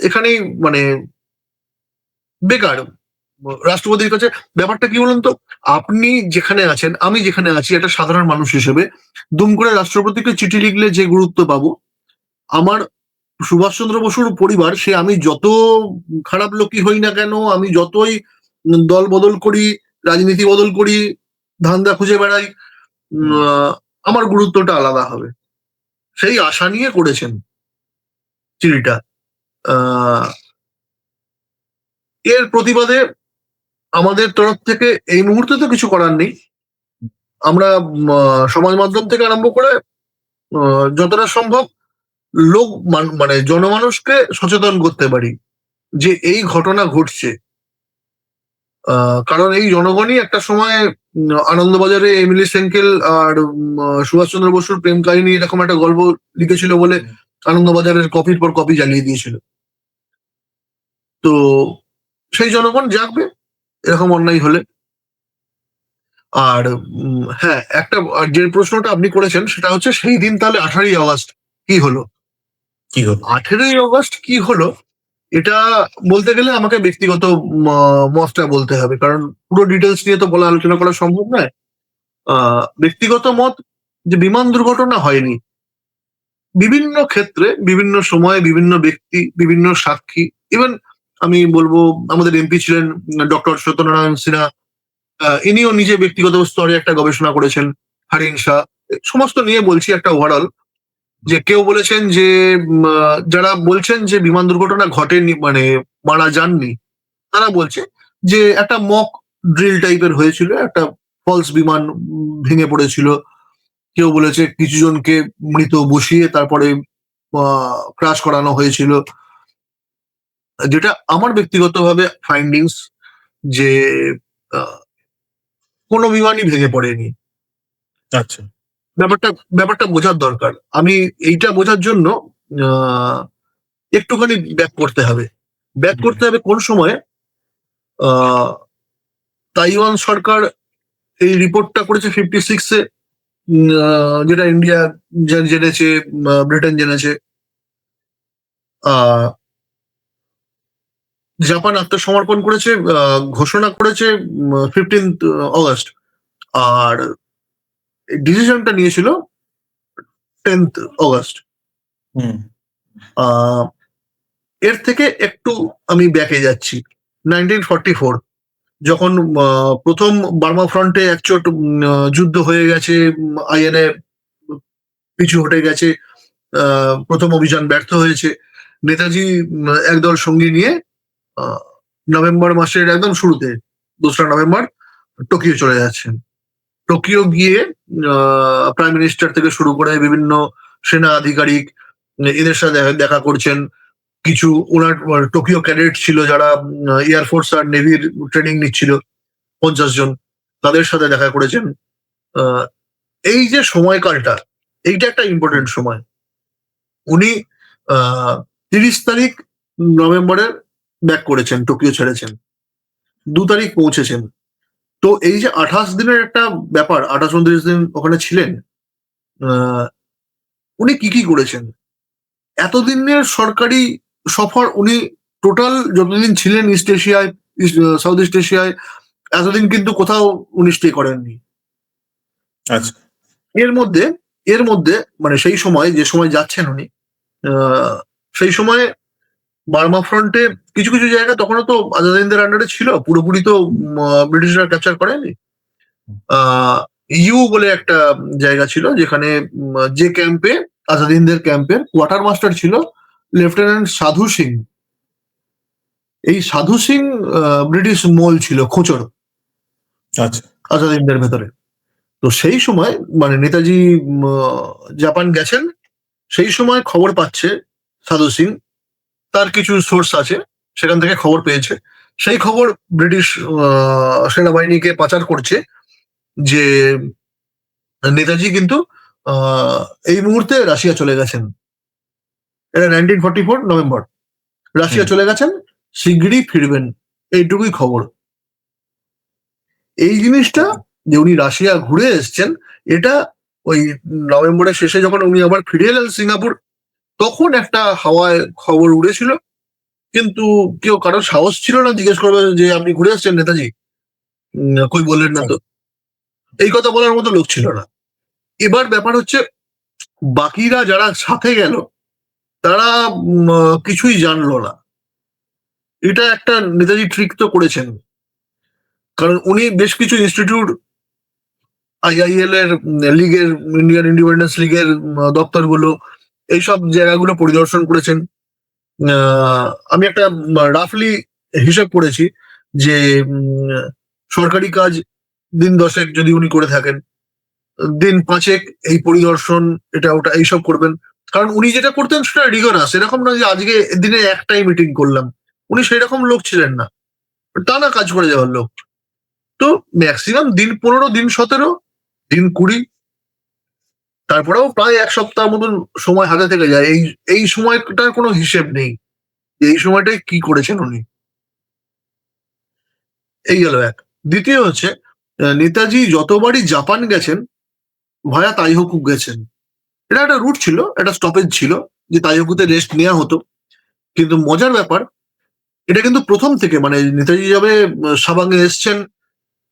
এখানেই মানে বেকার। রাষ্ট্রপতির কাছে ব্যাপারটা কি বলুন তো, আপনি যেখানে আছেন, আমি যেখানে আছি একটা সাধারণ মানুষ হিসেবে, দুম করে রাষ্ট্রপতিকে চিঠি লিখলে যে গুরুত্ব পাবো, আমার সুভাষচন্দ্র বসুর পরিবার, সে আমি যত খারাপ লোকই হই না কেন, আমি যতই দল বদল করি, রাজনীতি বদল করি, ধান্দা খুঁজে বেড়াই, আমার গুরুত্বটা আলাদা হবে। সেই আশা নিয়ে করেছেন চিঠিটা। এর প্রতিবাদে আমাদের তরফ থেকে এই মুহূর্তে তো কিছু করার নেই। আমরা সমাজ মাধ্যম থেকে আরম্ভ করে যতটা সম্ভব লোক মানে জনমানুষকে সচেতন করতে পারি যে এই ঘটনা ঘটছে। কারণ এই জনগণই একটা সময় আনন্দবাজারে এমিলি সেনকেল আর সুভাষচন্দ্র বসুর প্রেম কাহিনী এরকম একটা গল্প লিখেছিল বলে আনন্দবাজারের কপির পর কপি জ্বালিয়ে দিয়েছিল। তো সেই জনগণ জাগবে এরকম অন্যায় হলে। আর হ্যাঁ, একটা যে প্রশ্নটা আপনি করেছেন সেটা হচ্ছে সেই দিন তাহলে 18ই আগস্ট কি হলো? 18ই আগস্ট কি হলো এটা বলতে গেলে আমাকে ব্যক্তিগত মতটা বলতে হবে, কারণ পুরো ডিটেলস নিয়ে তো বলা আলোচনা করা সম্ভব নয়। ব্যক্তিগত মত যে বিমান দুর্ঘটনা হয়নি। বিভিন্ন ক্ষেত্রে, বিভিন্ন সময়ে, বিভিন্ন ব্যক্তি, বিভিন্ন সাক্ষী, ইভেন আমি বলবো আমাদের এমপি ছিলেন ডক্টর সত্যনারায়ণ সিনহা, ইনিও নিজে ব্যক্তিগত স্তরে একটা গবেষণা করেছেন, হারিন শাহ, সমস্ত নিয়ে বলছি একটা ওভারঅল, যে কেউ বলেছেন যে যারা বলছেন যে বিমান দুর্ঘটনা ঘটেনি, মানে মারা যাননি, তারা বলছে যে একটা মক ড্রিল টাইপের হয়েছিল, একটা ফলস বিমান ভেঙে পড়েছিল। কেউ বলেছে কিছু জনকে মৃত বসিয়ে তারপরে ক্রাশ করানো হয়েছিল। যেটা আমার ব্যক্তিগতভাবে ফাইন্ডিংস যে কোনো বিমানই ভেঙে পড়েনি। আচ্ছা। ব্যাপারটা বোঝার দরকার। আমি এইটা বোঝার জন্য একটুখানি ব্যাক করতে হবে। কোন সময়ে তাইওয়ান সরকার এই রিপোর্টটা করেছে 56-এ, যেটা ইন্ডিয়া জেনেছে, ব্রিটেন জেনেছে। জাপান আত্মসমর্পণ করেছে, ঘোষণা করেছে 15th অগস্ট, আর ডিসিশনটা নিয়েছিল 10th অগস্ট। এর থেকে একটু আমি ব্যাকে যাচ্ছি 1944, যখন প্রথম বার্মা ফ্রন্টে একচোট যুদ্ধ হয়ে গেছে, আইএনএ পিছু হটে গেছে, প্রথম অভিযান ব্যর্থ হয়েছে, নেতাজি একদল সঙ্গী নিয়ে নভেম্বর মাসের একদম শুরুতে 2রা নভেম্বর টোকিও চলে যাচ্ছেন। টোকিও গিয়ে প্রাইম মিনিস্টার থেকে শুরু করে বিভিন্ন সেনা আধিকারিক এদের সাথে দেখা করছেন। কিছু ওনার টোকিও ক্যাডেট ছিল যারা এয়ারফোর্স আর নেভির ট্রেনিং নিচ্ছিল, 50 জন, তাদের সাথে দেখা করেছেন। এই যে সময়কালটা, এইটা একটা ইম্পর্টেন্ট সময়। উনি 30 তারিখ নভেম্বরের ব্যাক করেছেন, টোকিও ছেড়েছেন, 2 তারিখ পৌঁছেছেন। তো এই যে 28 দিনের একটা ব্যাপার, 28-29 দিন ওখানে ছিলেন, উনি কি করেছেন? এতদিনের সরকারি সফর উনি টোটাল যতদিন ছিলেন ইস্ট এশিয়ায়, সাউথ ইস্ট এশিয়ায়, এতদিন কিন্তু কোথাও উনি স্টে করেননি। আচ্ছা। এর মধ্যে মানে সেই সময় যে সময় যাচ্ছেন উনি, সেই সময় বার্মা ফ্রন্টে কিছু কিছু জায়গা তখনও তো আজাদিনদের আন্ডারে ছিল, পুরোপুরি তো ব্রিটিশরা ক্যাপচার করেনি। ইউ বলে একটা জায়গা ছিল যেখানে যে ক্যাম্পে, আজাদিনদের ক্যাম্পের কোয়ার্টার মাস্টার ছিল লেফটেন্যান্ট সাধু সিং। এই সাধু সিং ব্রিটিশ মোল ছিল, খোঁচর আচ্ছা। আজাদিনদের ভেতরে। তো সেই সময় মানে নেতাজি জাপান গেছেন, সেই সময় খবর পাচ্ছে সাধু সিং, তার কিছু সোর্স আছে সেখান থেকে খবর পেয়েছে, সেই খবর ব্রিটিশ সেনাবাহিনীকে পাচার করছে যে নেতাজি কিন্তু এই মুহূর্তে রাশিয়া চলে গেছেন। এটা 1944 নভেম্বর, রাশিয়া চলে গেছেন, শিগগিরই ফিরবেন, এইটুকুই খবর। এই জিনিসটা যে উনি রাশিয়া ঘুরে এসছেন, এটা ওই নভেম্বরের শেষে যখন উনি আবার ফিরে এলেন সিঙ্গাপুর, তখন একটা হাওয়ায় খবর উড়েছিল, কিন্তু কেউ কারোর সাহস ছিল না জিজ্ঞেস করবে যে আপনি ঘুরে আসছেন নেতাজি, কই বললেন না তো। এই কথা বলার মতো লোক ছিল না। এবার ব্যাপার হচ্ছে বাকিরা যারা সাথে গেল তারা কিছুই জানলো না। এটা একটা নেতাজি ট্রিক তো করেছেন, কারণ উনি বেশ কিছু ইনস্টিটিউট, আইআইএল এর লিগের, ইন্ডিয়ান ইন্ডিপেন্ডেন্স লিগের দপ্তরগুলো, এইসব জায়গাগুলো পরিদর্শন করেছেন। আমি একটা রাফলি হিসাব করেছি যে সরকারি কাজ দিন 10 যদি উনি করে থাকেন, দিন 5 এই পরিদর্শন, এটা ওটা এইসব করবেন। কারণ উনি যেটা করতেন সেটা রিগরাস, এরকম না যে আজকে দিনে একটাই মিটিং করলাম, উনি সেই রকম লোক ছিলেন না, টানা কাজ করে যাওয়ার লোক। তো ম্যাক্সিমাম দিন 15, দিন 17, দিন 20, তারপরেও প্রায় 1 সপ্তাহ মতন সময় হাতে থেকে যায়। এই সময়টার কোনো হিসেব নেই যে এই সময়টায় কি করেছেন উনি। এই গেল এক। দ্বিতীয় হচ্ছে নেতাজি যতবারই জাপান গেছেন ভায়া তাইহোকু গেছেন। এটা একটা রুট ছিল, একটা স্টপেজ ছিল যে তাইহোকুতে রেস্ট নেওয়া হতো। কিন্তু মজার ব্যাপার, এটা কিন্তু প্রথম থেকে মানে নেতাজি যাবে সাবাঙে এসছেন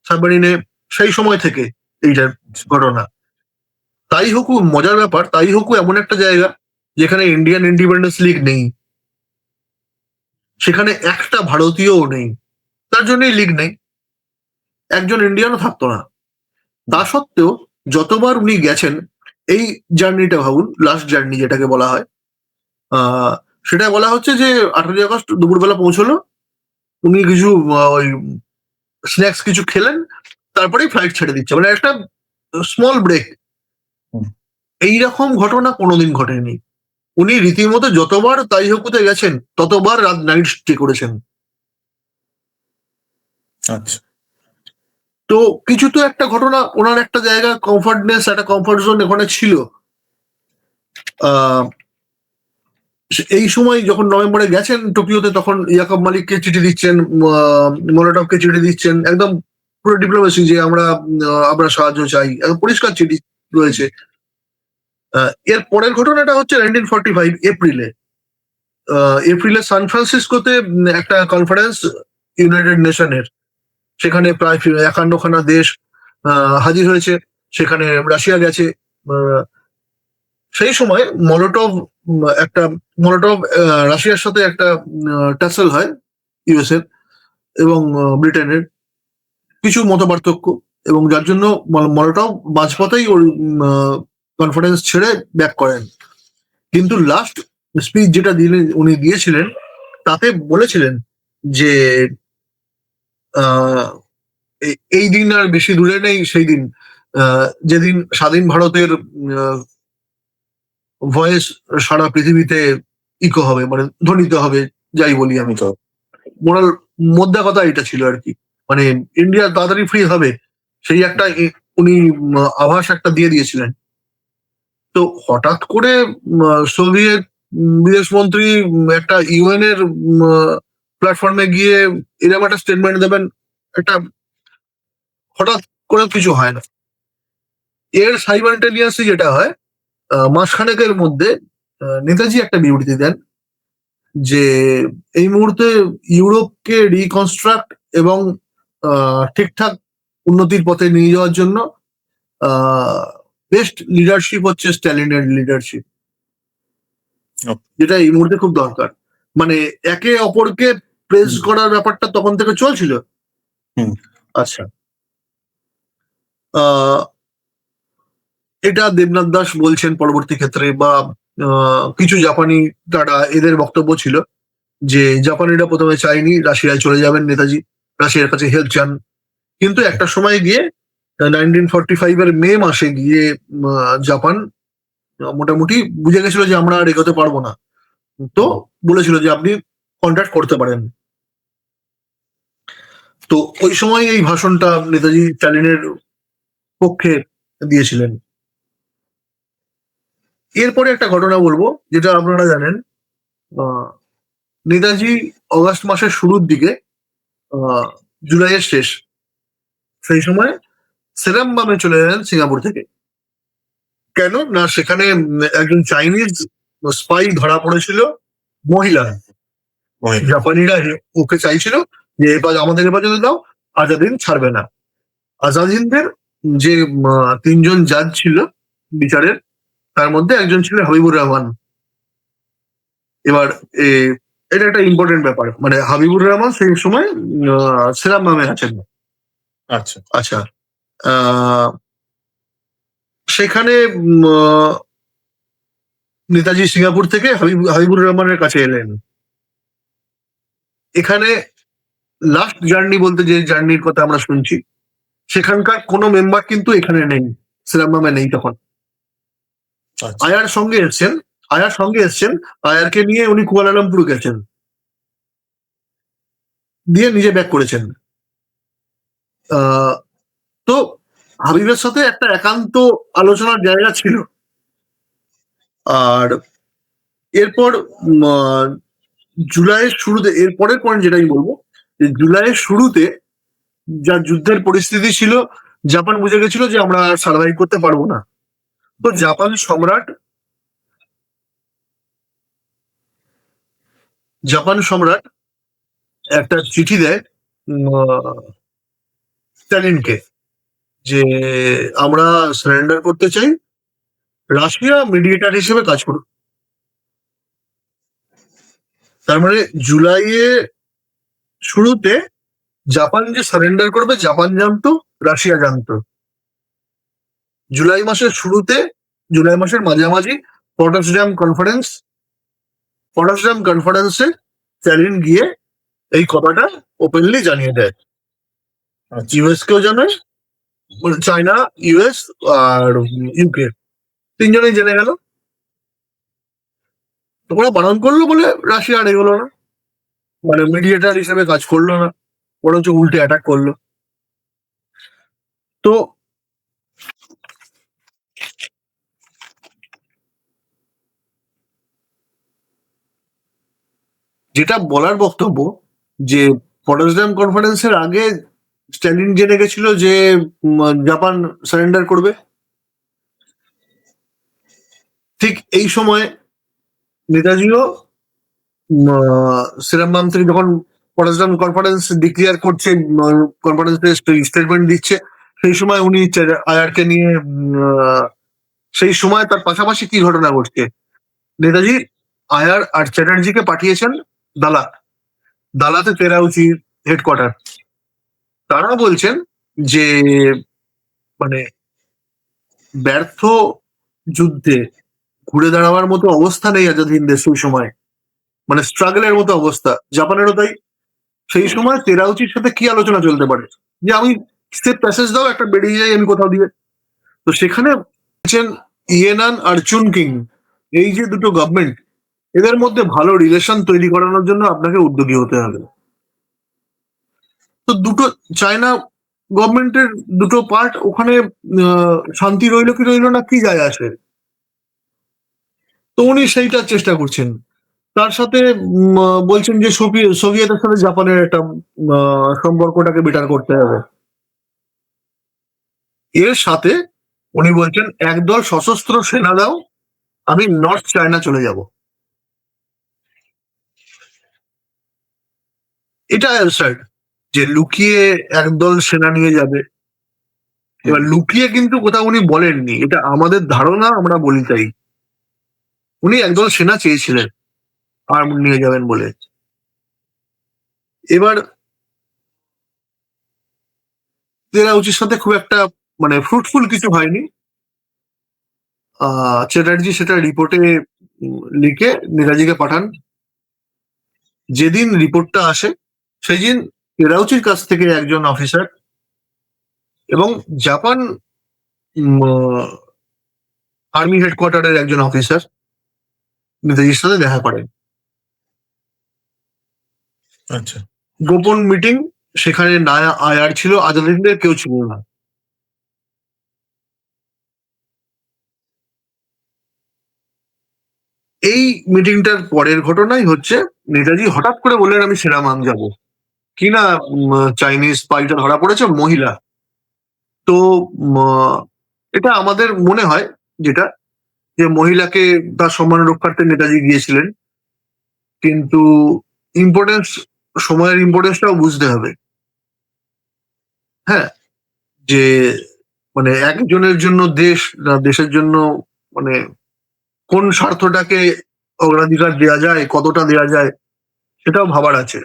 সাবমেরিনে, সেই সময় থেকে এইটার ঘটনা। তাইহোকু, মজার ব্যাপার, তাইহোকু এমন একটা জায়গা যেখানে ইন্ডিয়ান ইন্ডিপেন্ডেন্স লিগ নেই, সেখানে একটা ভারতীয়ও নেই, তার জন্যই লিগ নেই, একজন ইন্ডিয়ানও থাকতো না। তা সত্ত্বেও যতবার উনি গেছেন, এই জার্নিটা ভাবুন, লাস্ট জার্নি যেটাকে বলা হয়, সেটা বলা হচ্ছে যে 18ই আগস্ট দুপুরবেলা পৌঁছলো, উনি কিছু ওই স্ন্যাক্স কিছু খেলেন, তারপরেই ফ্লাইট ছেড়ে দিচ্ছে, মানে একটা স্মল ব্রেক। এইরকম ঘটনা কোনোদিন ঘটেনি। উনি রীতিমতো যতবার তাইহোকুতে গেছেন ততবার রাত নাইট স্টে করেছেন। আচ্ছা। তো কিছু তো একটা ঘটনা, ওনার একটা জায়গা কমফর্টনেস, একটা কমফর্ট জোন এখানে ছিল। এই সময় যখন নভেম্বরে গেছেন টোকিওতে, তখন ইয়াকব মালিককে চিঠি দিচ্ছেন, মোলোটভকে চিঠি দিচ্ছেন, একদম পুরো ডিপ্লোমেসি যে আমরা সাহায্য চাই, একদম পরিষ্কার চিঠি রয়েছে। এর পরের ঘটনাটা হচ্ছে 1945 এপ্রিলে। এপ্রিলে সান ফ্রান্সিসকোতে একটা কনফারেন্স ইউনাইটেড নেশনের, সেখানে প্রায় 51খানা দেশ হাজির হয়েছে, সেখানে রাশিয়া গেছে। সেই সময় মোলোটভ রাশিয়ার সাথে একটা টাসেল হয় ইউএস এর এবং ব্রিটেনের, কিছু মত পার্থক্য, এবং যার জন্য মোলোটভ মাঝপথেই ওর কনফারেন্স ছেড়ে ব্যাক করেন। কিন্তু লাস্ট স্পিচ যেটা উনি দিয়েছিলেন, তাতে বলেছিলেন যে এই দিন আর বেশি দূরে নেই, সেই দিন যেদিন স্বাধীন ভারতের ভয়েস সারা পৃথিবীতে ইকো হবে, মানে ধ্বনিত হবে, যাই বলি আমি। তো মোরাল মোদ্দা কথা এটা ছিল আর কি, মানে ইন্ডিয়া তাড়াতাড়ি ফ্রি হবে, সেই একটা উনি আভাস একটা দিয়ে দিয়েছিলেন। তো হঠাৎ করে সোভিয়েত বিদেশমন্ত্রী একটা ইউএন এর প্ল্যাটফর্মে গিয়ে এরকম একটা স্টেটমেন্ট দেবেন, একটা হঠাৎ করে কিছু হয় না। এর সাইমালটেনিয়াসলি যেটা হয়, মাসখানেকের মধ্যে নেতাজি একটা বিবৃতি দেন যে এই মুহূর্তে ইউরোপকে রিকনস্ট্রাক্ট এবং ঠিকঠাক উন্নতির পথে নিয়ে যাওয়ার জন্য বেস্ট লিডারশিপ হচ্ছে স্ট্যালিনের লিডারশিপ, যেটা এই মুহূর্তে খুব দরকার। মানে একে অপরকে প্রেস করার ব্যাপারটা তখন থেকে চলছিল। আচ্ছা, এটা দেবনাথ দাস বলছেন পরবর্তী ক্ষেত্রে, বা কিছু জাপানি তারা এদের বক্তব্য ছিল যে জাপানিরা প্রথমে চায়নি রাশিয়ায় চলে যাবেন নেতাজি, রাশিয়ার কাছে হেল্প চান, কিন্তু একটা সময় গিয়ে 1945 এর মে মাসে গিয়ে জাপান মোটামুটি বুঝে গেছিল যে আমরা আর এগোতে পারবো না, তো বলেছিল যে আপনি কন্ট্যাক্ট করতে পারেন। তো ওই সময় এই ভাষণটা নেতাজি স্ট্যালিনের পক্ষে দিয়েছিলেন। এরপরে একটা ঘটনা বলবো যেটা আপনারা জানেন, নেতাজি অগাস্ট মাসের শুরুর দিকে, জুলাইয়ের শেষ, সেই সময় সেরামবামে চলে গেলেন সিঙ্গাপুর থেকে। কেন না, সেখানে একজন চাইনিজ স্পাই ধরা পড়েছিল, মহিলা। জাপানিরা ওকে চাইছিল যে এবার আমাদের হেফাজতে দাও, আজাদিন ছাড়বে না। আজাদিনদের যে 3জন জাজ ছিল বিচারের, তার মধ্যে একজন ছিল হাবিবুর রহমান। এবার এটা একটা ইম্পর্টেন্ট ব্যাপার, মানে হাবিবুর রহমান সেই সময় সেরামবামে আছেন। আচ্ছা আচ্ছা, সেখানে নেতাজি সিঙ্গাপুর থেকে হাবিবুর রহমানের কাছে এলেন। এখানে লাস্ট জার্নি বলতে যে জার্নির কথা আমরা শুনছি, সেখানকার কোনো মেম্বার কিন্তু এখানে নেই, সেরামবামে নেই তখন। আয়ার সঙ্গে এসছেন, আয়ারকে নিয়ে উনি কুয়ালালামপুর গেছেন, দিয়ে নিজে ব্যাক করেছেন। তো হাবিবের সাথে একটা একান্ত আলোচনার জায়গা ছিল। আর এরপর জুলাইয়ের শুরুতে, এরপরের পয়েন্ট যেটা আমি বলবো, যে জুলাইয়ের শুরুতে যা যুদ্ধের পরিস্থিতি ছিল, জাপান বুঝে গেছিল যে আমরা সার্ভাইভ করতে পারবো না। তো জাপান সম্রাট একটা চিঠি দেয় স্ট্যালিনকে যে আমরা সারেন্ডার করতে চাই, রাশিয়া মিডিয়েটার হিসেবে কাজ করুক। তার মানে জুলাইয়ে শুরুতে জাপান যে সারেন্ডার করবে জাপান জানতো, রাশিয়া জানতো। জুলাই মাসের মাঝামাঝি পটাসডাম কনফারেন্সে স্ট্যালিন গিয়ে এই কথাটা ওপেনলি জানিয়ে দেয়। ইউএস কেও জানায়, চায়না, ইউএস আর ইউকে, 3জনেই জেনে গেল। তোমরা বারণ করলো বলে রাশিয়া আর এগোলো না, মানে মিডিয়েটার হিসেবে কাজ করলো না, বরঞ্চ উল্টে অ্যাটাক করলো। তো যেটা বলার বক্তব্য, যে পটাসডাম কনফারেন্সের আগে স্ট্যালিন জেনে গেছিল যে জাপান সারেন্ডার করবে। ঠিক এই সময় নেতাজিও সেরামবাম থেকে যখন পটাসডাম কনফারেন্স ডিক্লেয়ার করছে, কনফারেন্সে স্টেটমেন্ট দিচ্ছে, সেই সময় উনি আয়ারকে নিয়ে, সেই সময় তার পাশাপাশি কি ঘটনা ঘটছে, নেতাজি আয়ার আর চ্যাটার্জিকে পাঠিয়েছেন দালাতে তেরাউচির হেডকোয়ার্টার। তারা বলছেন যে মানে ব্যর্থ যুদ্ধে ঘুরে দাঁড়াবার মতো অবস্থা নেই আজাদ হিন্দের সেই সময়, মানে স্ট্রাগলের মতো অবস্থা, জাপানেরও তাই। সেই সময় তেরাউচির সাথে কি আলোচনা চলতে পারে যে আমি স্টেপ প্যাসেজ দাও, একটা বেরিয়ে যাই আমি কোথাও দিয়ে। তো সেখানে বলছেন ইয়েনান আর চুনকিং, এই যে দুটো গভর্নমেন্ট, এদের মধ্যে ভালো রিলেশন তৈরি করানোর জন্য আপনাকে উদ্যোগী হতে হবে। তো দুটো চায়না গভর্নমেন্টের দুটো পার্ট, ওখানে শান্তি রইলো কি রইলো না কি যায় আসে। তো উনি সেইটার চেষ্টা করছেন। তার সাথে বলছেন যে সোভিয়েতের সাথে জাপানের একটা সম্পর্কটাকে বেটার করতে হবে। এর সাথে উনি বলছেন একদল সশস্ত্র সেনা দাও, আমি নর্থ চায়না চলে যাব। এটা অ্যাবসার্ড যে লুকিয়ে একদল সেনা নিয়ে যাবে। এবার লুকিয়ে কিন্তু কোথাও উনি বলেননি, এটা আমাদের ধারণা, আমরা বলি তাই। উনি একদল সেনা চেয়েছিলেন আর্ম নিয়ে যাবেন বলে। এবার চেরাউচির সাথে খুব একটা মানে ফ্রুটফুল কিছু হয়নি। চ্যাটার্জি সেটা রিপোর্টে লিখে নেতাজিকে পাঠান। যেদিন রিপোর্টটা আসে সেই দিন চেরাউচির কাছ থেকে একজন অফিসার এবং জাপান আর্মি হেডকোয়ার্টারের একজন অফিসার নেতাজির সাথে দেখা করেন। আচ্ছা। গোপন মিটিং, সেখানে নায়া আয়ার ছিল, আজাদিনদের কেউ ছিল না। এই মিটিংটার পরের ঘটনাই হচ্ছে নেতাজি হঠাৎ করে বললেন আমি সেরামাং যাব। কিনা চাইনিজ স্পাইটা ধরা পড়েছে, মহিলা। তো এটা আমাদের মনে হয় যেটা, যে মহিলাকে তার সম্মান রক্ষার্থে নেতাজি গিয়েছিলেন, কিন্তু ইম্পর্টেন্স, সময়ের ইম্পর্টেন্সটাও বুঝতে হবে। হ্যাঁ, যে মানে একজনের জন্য দেশ না দেশের জন্য মানে কোন স্বার্থটাকে অগ্রাধিকার দেওয়া যায়, কতটা দেওয়া যায়, সেটাও ভাবার আছে।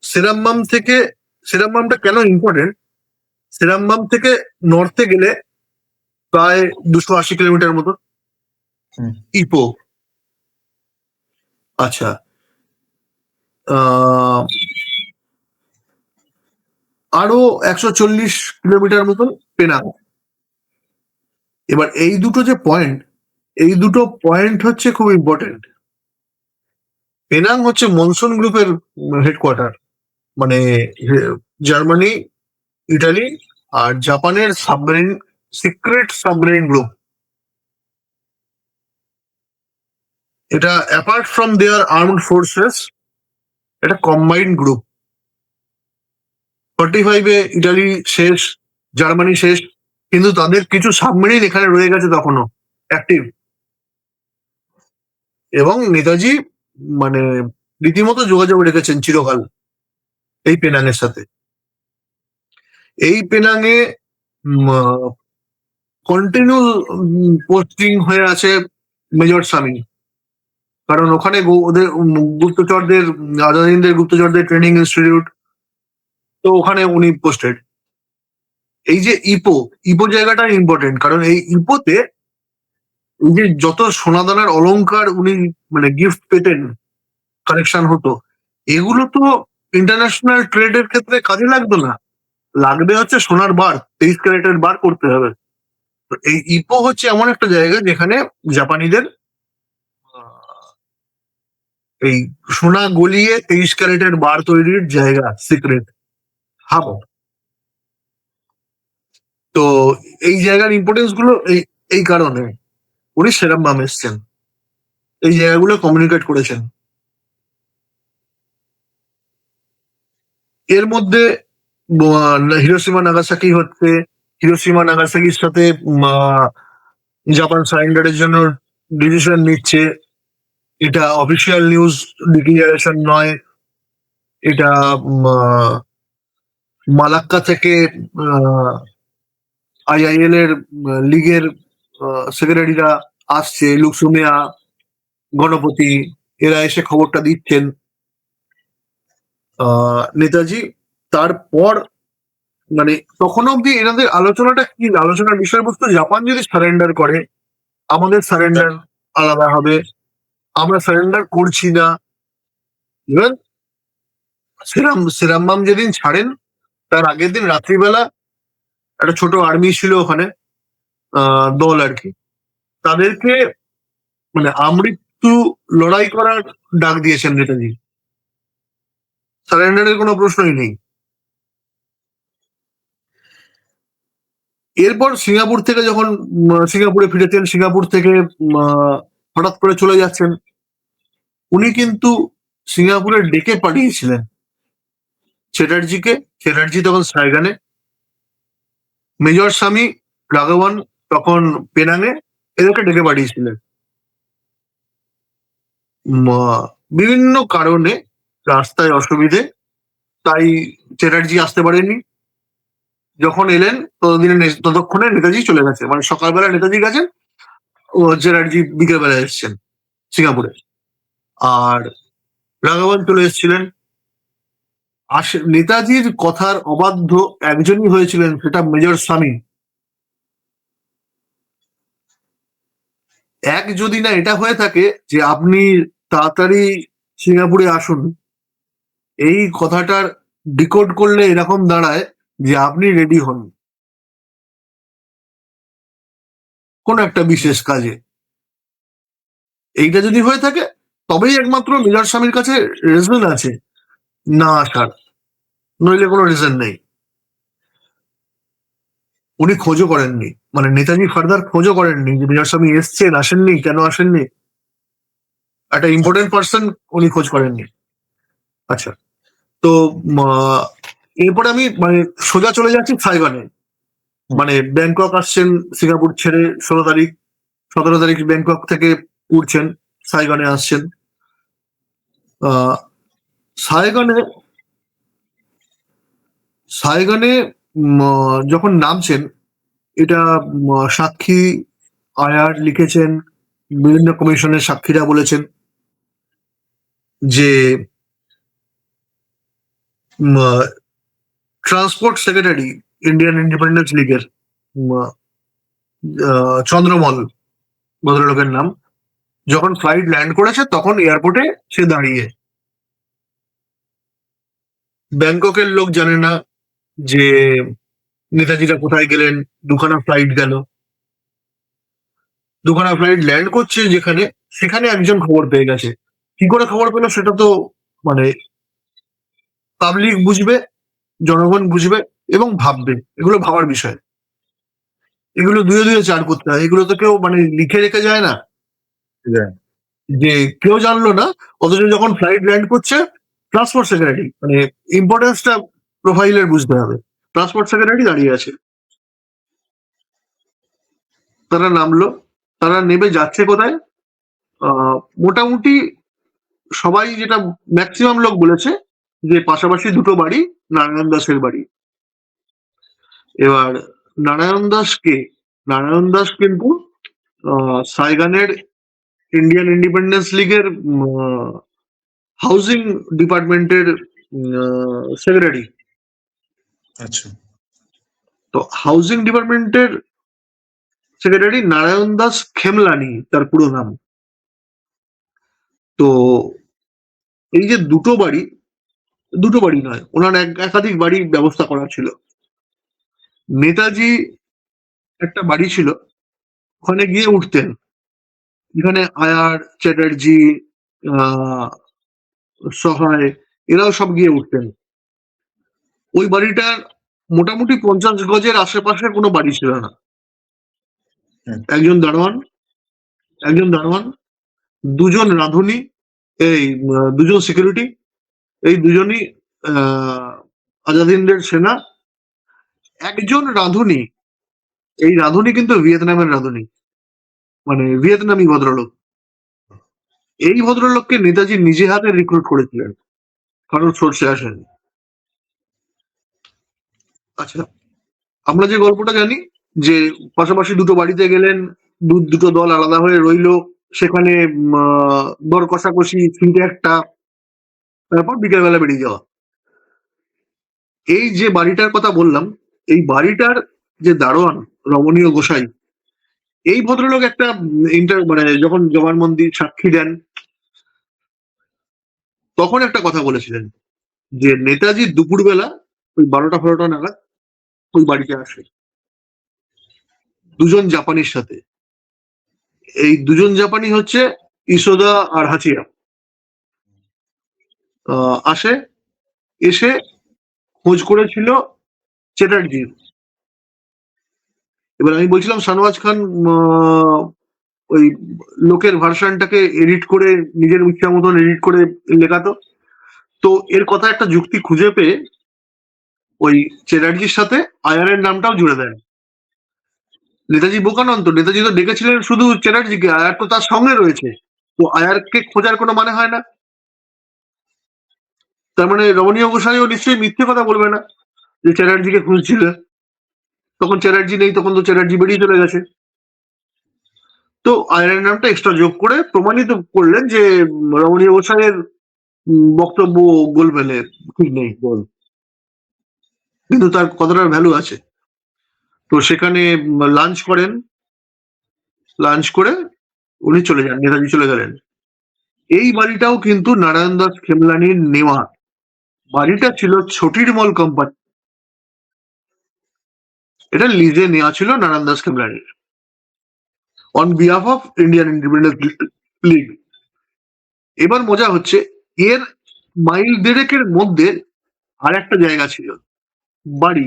সেরাম্বাম থেকে, সেরাম্বামটা কেন ইম্পর্টেন্ট, সেরাম্বাম থেকে নর্থে গেলে প্রায় 280 কিলোমিটার মতো ইপো। আচ্ছা, আরো 140 কিলোমিটার মতন পেনাং। এবার এই দুটো যে পয়েন্ট, এই দুটো পয়েন্ট হচ্ছে খুব ইম্পর্টেন্ট। পেনাং হচ্ছে মনসুন গ্রুপের হেডকোয়ার্টার, মানে জার্মানি, ইটালি আর জাপানের সাবমেরিন, সিক্রেট সাবমেরিন গ্রুপ। এটা apart from their armed forces, এটা কম্বাইন্ড গ্রুপ। 45-এ ইটালি শেষ, জার্মানি শেষ, কিন্তু তাদের কিছু সাবমেরিন এখানে রয়ে গেছে তখনো অ্যাক্টিভ। এবং নেতাজি মানে রীতিমতো যোগাযোগ রেখেছেন চিরকাল এই পেনাংয়ের সাথে। এই পেনাংয়ে কন্টিনিউ পোস্টিং হয়ে আছে মেজর সামি, কারণ ওখানে ওদের গুপ্তচরদের, আজাদিনদের গুপ্তচরদের ট্রেনিং ইনস্টিটিউট, তো ওখানে উনি পোস্টেড। এই যে ইপো, ইপো জায়গাটা ইম্পর্টেন্ট, কারণ এই ইপোতে এই যে যত সোনাদানার অলংকার উনি মানে গিফট পেতেন, কালেকশন হতো, এগুলো তো ইন্টারন্যাশনাল ট্রেডের ক্ষেত্রে কাজে লাগতো না, লাগবে হচ্ছে সোনার বার, 23 ক্যারেটের বার করতে হবে। তো এই ইপো হচ্ছে এমন একটা জায়গা যেখানে জাপানিদের এই সোনা গলিয়ে 23 ক্যারেটের বার তৈরির জায়গা, সিক্রেট হাব। তো এই জায়গার ইম্পর্টেন্স গুলো এই এই কারণে উনি সেরাম্বাম এসছেন, এই জায়গাগুলো কমিউনিকেট করেছেন। এর মধ্যে হিরোশিমা নাগাসাকি হচ্ছে, হিরোশিমা নাগাসাকির সাথে জাপান সারেন্ডারের জন্য ডিসিশন নিচ্ছে। এটা অফিসিয়াল নিউজ ডিক্লারেশন নয়, এটা মালাক্কা থেকে আইআইএল এর লিগের সেক্রেটারিরা আসছে, লুকসুমিয়া, গণপতি, এরা এসে খবরটা দিচ্ছেন। নেতাজি তারপর মানে তখন অব্দি এনাদের আলোচনাটা কি, আলোচনার বিষয়বস্তু জাপান যদি সারেন্ডার করে আমাদের সারেন্ডার আলাদা হবে, আমরা সারেন্ডার করছি না। ইভেন সেরাম্বাম যেদিন ছাড়েন তার আগের দিন রাত্রিবেলা একটা ছোট আর্মি ছিল ওখানে, দল আর কি, তাদেরকে মানে আমৃত্যু লড়াই করার ডাক দিয়েছেন নেতাজি। সারেন্ডারের কোনো প্রশ্নই নেই। এরপর সিঙ্গাপুর থেকে যখন সিঙ্গাপুরে ফিরেছেন, সিঙ্গাপুর থেকে হঠাৎ করে চলে যাচ্ছেন, উনি কিন্তু সিঙ্গাপুরে ডেকে পাঠিয়েছিলেন চ্যাটার্জিকে। চ্যাটার্জি তখন সাইগানে, মেজর স্বামী রাঘবন তখন পেনাঙে এদেরকে ডেকে পাঠিয়েছিলেন। উম, বিভিন্ন কারণে রাস্তায় অসুবিধে, তাই চ্যাটার্জি আসতে পারেনি। যখন এলেন ততক্ষণে নেতাজি চলে গেছে, মানে সকালবেলা নেতাজি গেছেন, ও চ্যাটার্জি বিকেলবেলা এসেছেন সিঙ্গাপুরে। আর রাঘবন চলে এসেছিলেন। নেতাজির কথার অবাধ্য একজনই হয়েছিলেন, সেটা মেজর স্বামী। এক যদি না এটা হয়ে থাকে যে আপনি তাড়াতাড়ি সিঙ্গাপুরে আসুন, এই কথাটার ডিকোড করলে এরকম দাঁড়ায় যে আপনি রেডি হন কোন একটা বিশেষ কাজে। এইটা যদি হয়ে থাকে তবেই একমাত্র মেজর স্বামীর কাছে রিজন আছে না আসার, নইলে কোনো রিজন নেই। উনি খোঁজও করেননি, মানে নেতাজি ফার্দার খোঁজও করেননি যে মেজর স্বামী এসছেন, আসেননি, কেন আসেননি। একটা ইম্পর্টেন্ট পার্সন, উনি খোঁজ করেননি। আচ্ছা, তো এরপরে আমি মানে সোজা চলে যাচ্ছি সাইগনে। মানে ব্যাংকক আসছেন সিঙ্গাপুর ছেড়ে 16 তারিখ, 17 তারিখ ব্যাংকক থেকে উঠছেন, সাইগনে আসছেন। সাইগনে সাইগনে যখন নামছেন, এটা সাক্ষী আয়ার লিখেছেন, বিভিন্ন কমিশনের সাক্ষীরা বলেছেন যে ট্রান্সপোর্ট সেক্রেটারি ইন্ডিয়ান ইন্ডিপেন্ডেন্স লীগের চন্দ্রমল ভদ্রলোকের নাম, যখন ফ্লাইট ল্যান্ড করেছে তখন এয়ারপোর্টে সে দাঁড়িয়ে। ব্যাংককের লোক জানে না যে নেতাজিরা কোথায় গেলেন, দুখানা ফ্লাইট গেল, দুখানা ফ্লাইট ল্যান্ড করছে যেখানে, সেখানে একজন খবর পেয়ে গেছে। কি করে খবর পেলো সেটা তো মানে পাবলিক বুঝবে, জনগণ বুঝবে এবং ভাববে, এগুলো ভাবার বিষয়। এগুলো দুয়ে দুয়ে চার করতে হয়, এগুলো তো কেউ মানে লিখে রেখে যায় না যে কেউ জানলো না, অথচ যখন ফ্লাইট ল্যান্ড করছে ট্রান্সপোর্ট সেক্রেটারি, মানে ইম্পর্টেন্সটা প্রোফাইলের বুঝতে হবে। ট্রান্সপোর্ট সেক্রেটারি দাঁড়িয়ে আছে, তারা নামলো, তারা নেমে যাচ্ছে কোথায়, মোটামুটি সবাই যেটা ম্যাক্সিমাম লোক বলেছে যে পাশাপাশি দুটো বাড়ি, নারায়ণ দাসের বাড়ি। এবার নারায়ণ দাস কে? নারায়ণ দাস কিন্তু সাইগানের ইন্ডিয়ান ইন্ডিপেন্ডেন্স লীগের হাউজিং ডিপার্টমেন্টের সেক্রেটারি। আচ্ছা, তো হাউজিং ডিপার্টমেন্টের সেক্রেটারি নারায়ণ দাস খেমলানি তার পুরো নাম। তো এই যে দুটো বাড়ি, দুটো বাড়ি নয়, ওনার একাধিক বাড়ি ব্যবস্থা করা ছিল। নেতাজি একটা বাড়ি ছিল, ওখানে গিয়ে উঠতেন, যেখানে আয়ার, চ্যাটার্জি, আহ সহায়, এরাও সব গিয়ে উঠতেন। ওই বাড়িটার মোটামুটি 50 গজের আশেপাশে কোনো বাড়ি ছিল না। হুম। একজন দারোয়ান, একজন দারোয়ান, দুজন রাঁধুনি, এই দুজন সিকিউরিটি, এই দুজনই আজাদিনদের সেনা। একজন রাঁধুনি, এই রাঁধুনি কিন্তু ভিয়েতনামের রাঁধুনি, মানে ভিয়েতনামি ভদ্রলোক। এই ভদ্রলোককে নেতাজি নিজে হাতে রিক্রুট করেছিলেন, কারোর সোর্সে আসেনি। আচ্ছা, আমরা যে গল্পটা জানি যে পাশাপাশি দুটো বাড়িতে গেলেন, দুটো দল আলাদা হয়ে রইলো, সেখানে দর কষাকষি, ফিরে একটা, তারপর বিকেলবেলা বেরিয়ে যাওয়া। এই যে বাড়িটার কথা বললাম, এই বাড়িটার যে দারোয়ান রমণীয় গোসাই, এই ভদ্রলোক একটা মানে যখন জবানবন্দি সাক্ষী দেন, তখন একটা কথা বলেছিলেন যে নেতাজি দুপুরবেলা ওই 12টা-12টা নাগাদ ওই বাড়িতে আসে দুজন জাপানির সাথে। এই দুজন জাপানি হচ্ছে ইসোদা আর হাচিয়া। আসে, এসে খোঁজ করেছিল চ্যাটার্জির। এবার আমি বলছিলাম শাহনওয়াজ খান ওই লোকের ভার্সনটাকে এডিট করে নিজের ইচ্ছা মতন এডিট করে লেখাতো। তো এর কথা একটা যুক্তি খুঁজে পেয়ে ওই চ্যাটার্জির সাথে আয়ারের নামটাও জুড়ে দেন। নেতাজি বোকা নন তো, নেতাজি তো ডেকেছিলেন শুধু চ্যাটার্জিকে, আয়ার তো তার সঙ্গে রয়েছে, তো আয়ারকে খোঁজার কোনো মানে হয় না। তার মানে রমণীয় গোস্বামীও নিশ্চয়ই মিথ্যে কথা বলবে না যে চ্যাটার্জিকে খুঁজছিল। তখন চ্যাটার্জি নেই, তখন তো চ্যাটার্জি বেরিয়ে চলে গেছে। তো আয়ারের নামটা এক্সট্রা যোগ করে প্রমাণিত করলেন যে রমণীয় গোস্বামীর বক্তব্য গোলমেলে, ঠিক নেই বল, কিন্তু তার কতটার ভ্যালু আছে। তো সেখানে লাঞ্চ করেন, লাঞ্চ করে উনি চলে যান, নেতাজি চলে গেলেন। এই বাড়িটাও কিন্তু নারায়ণ দাস খেমলানির নেওয়া। বাড়িটা ছিল ছোটিরমল কোম্পানি, এটা লিজে নেওয়া ছিল নারায়ণ দাস খেমলানির on behalf of Indian Independence League. এবার মজা হচ্ছে, এর মাইল দেড়েকের মধ্যে আর একটা জায়গা ছিল, বাড়ি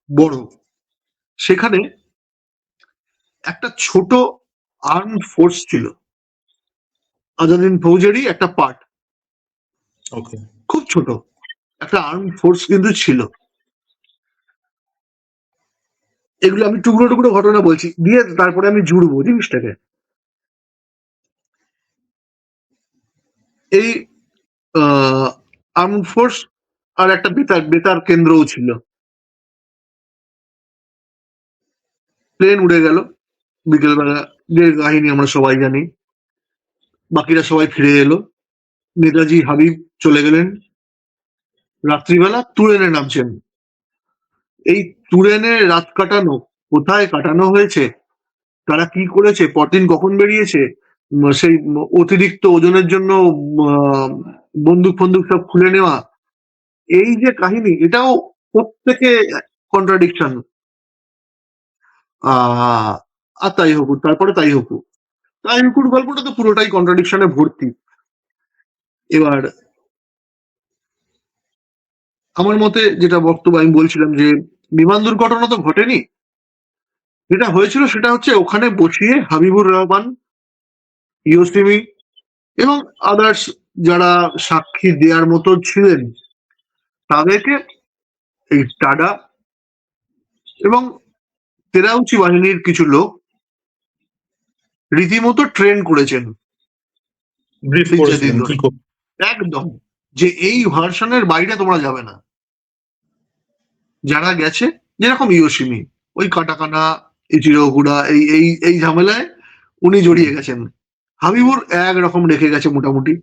বড়, সেখানে একটা ছোট আর্ম ফোর্স ছিল, আজাদিন ফৌজেরই একটা পার্ট, ওকে। খুব ছোট একটা আর্ম ফোর্স কিন্তু ছিল। এগুলো আমি টুকরো টুকরো ঘটনা বলছি, দিয়ে তারপরে আমি জুড়বো জিনিসটাকে। এই আর্ম ফোর্স আর একটা বেতার বেতার কেন্দ্রও ছিল। প্লেন উড়ে গেল বিকেলবেলা, যে কাহিনী আমরা সবাই জানি। বাকিরা সবাই ফিরে এলো, নেতাজি হাবিব চলে গেলেন। রাত্রিবেলা তুরেনে নামছেন। এই তুরেনে রাত কাটানো, কোথায় কাটানো হয়েছে, তারা কি করেছে, পরদিন কখন বেরিয়েছে, সেই অতিরিক্ত ওজনের জন্য আহ, বন্দুক ফন্দুক সব খুলে নেওয়া, এই যে কাহিনী, এটাও প্রত্যেকে কন্ট্রাডিকশন। আর তাই হোক, তারপরে তাই হোক, তাই হুকুর গল্পটা তো পুরোটাই কন্ট্রাডিকশনে ভর্তি। এবার আমার মতে যেটা বক্তব্য আমি বলছিলাম যে বিমান দুর্ঘটনা তো ঘটেনি, যেটা হয়েছিল সেটা হচ্ছে ওখানে বসিয়ে হাবিবুর রহমান, ইউসিমি এবং আদার্স যারা সাক্ষী দেওয়ার মতো ছিলেন, তাদেরকে এই টাডা এবং তেরাউচি বাহিনীর কিছু লোক রীতিমতো ট্রেন করেছেন ব্রিফ 3-4 দিন করেছিলেন কি ধরে, করে? একদম, যে এই ভার্সনের বাইরে তোমরা যাবে না। যারা গেছে, যেরকম ইয়োশিমি, ওই কাটাকানা ইচিরোকুড়া এই এই এই ঝামেলায় উনি জড়িয়ে গেছেন। হাবিবুর একরকম রেখে গেছে মোটামুটি।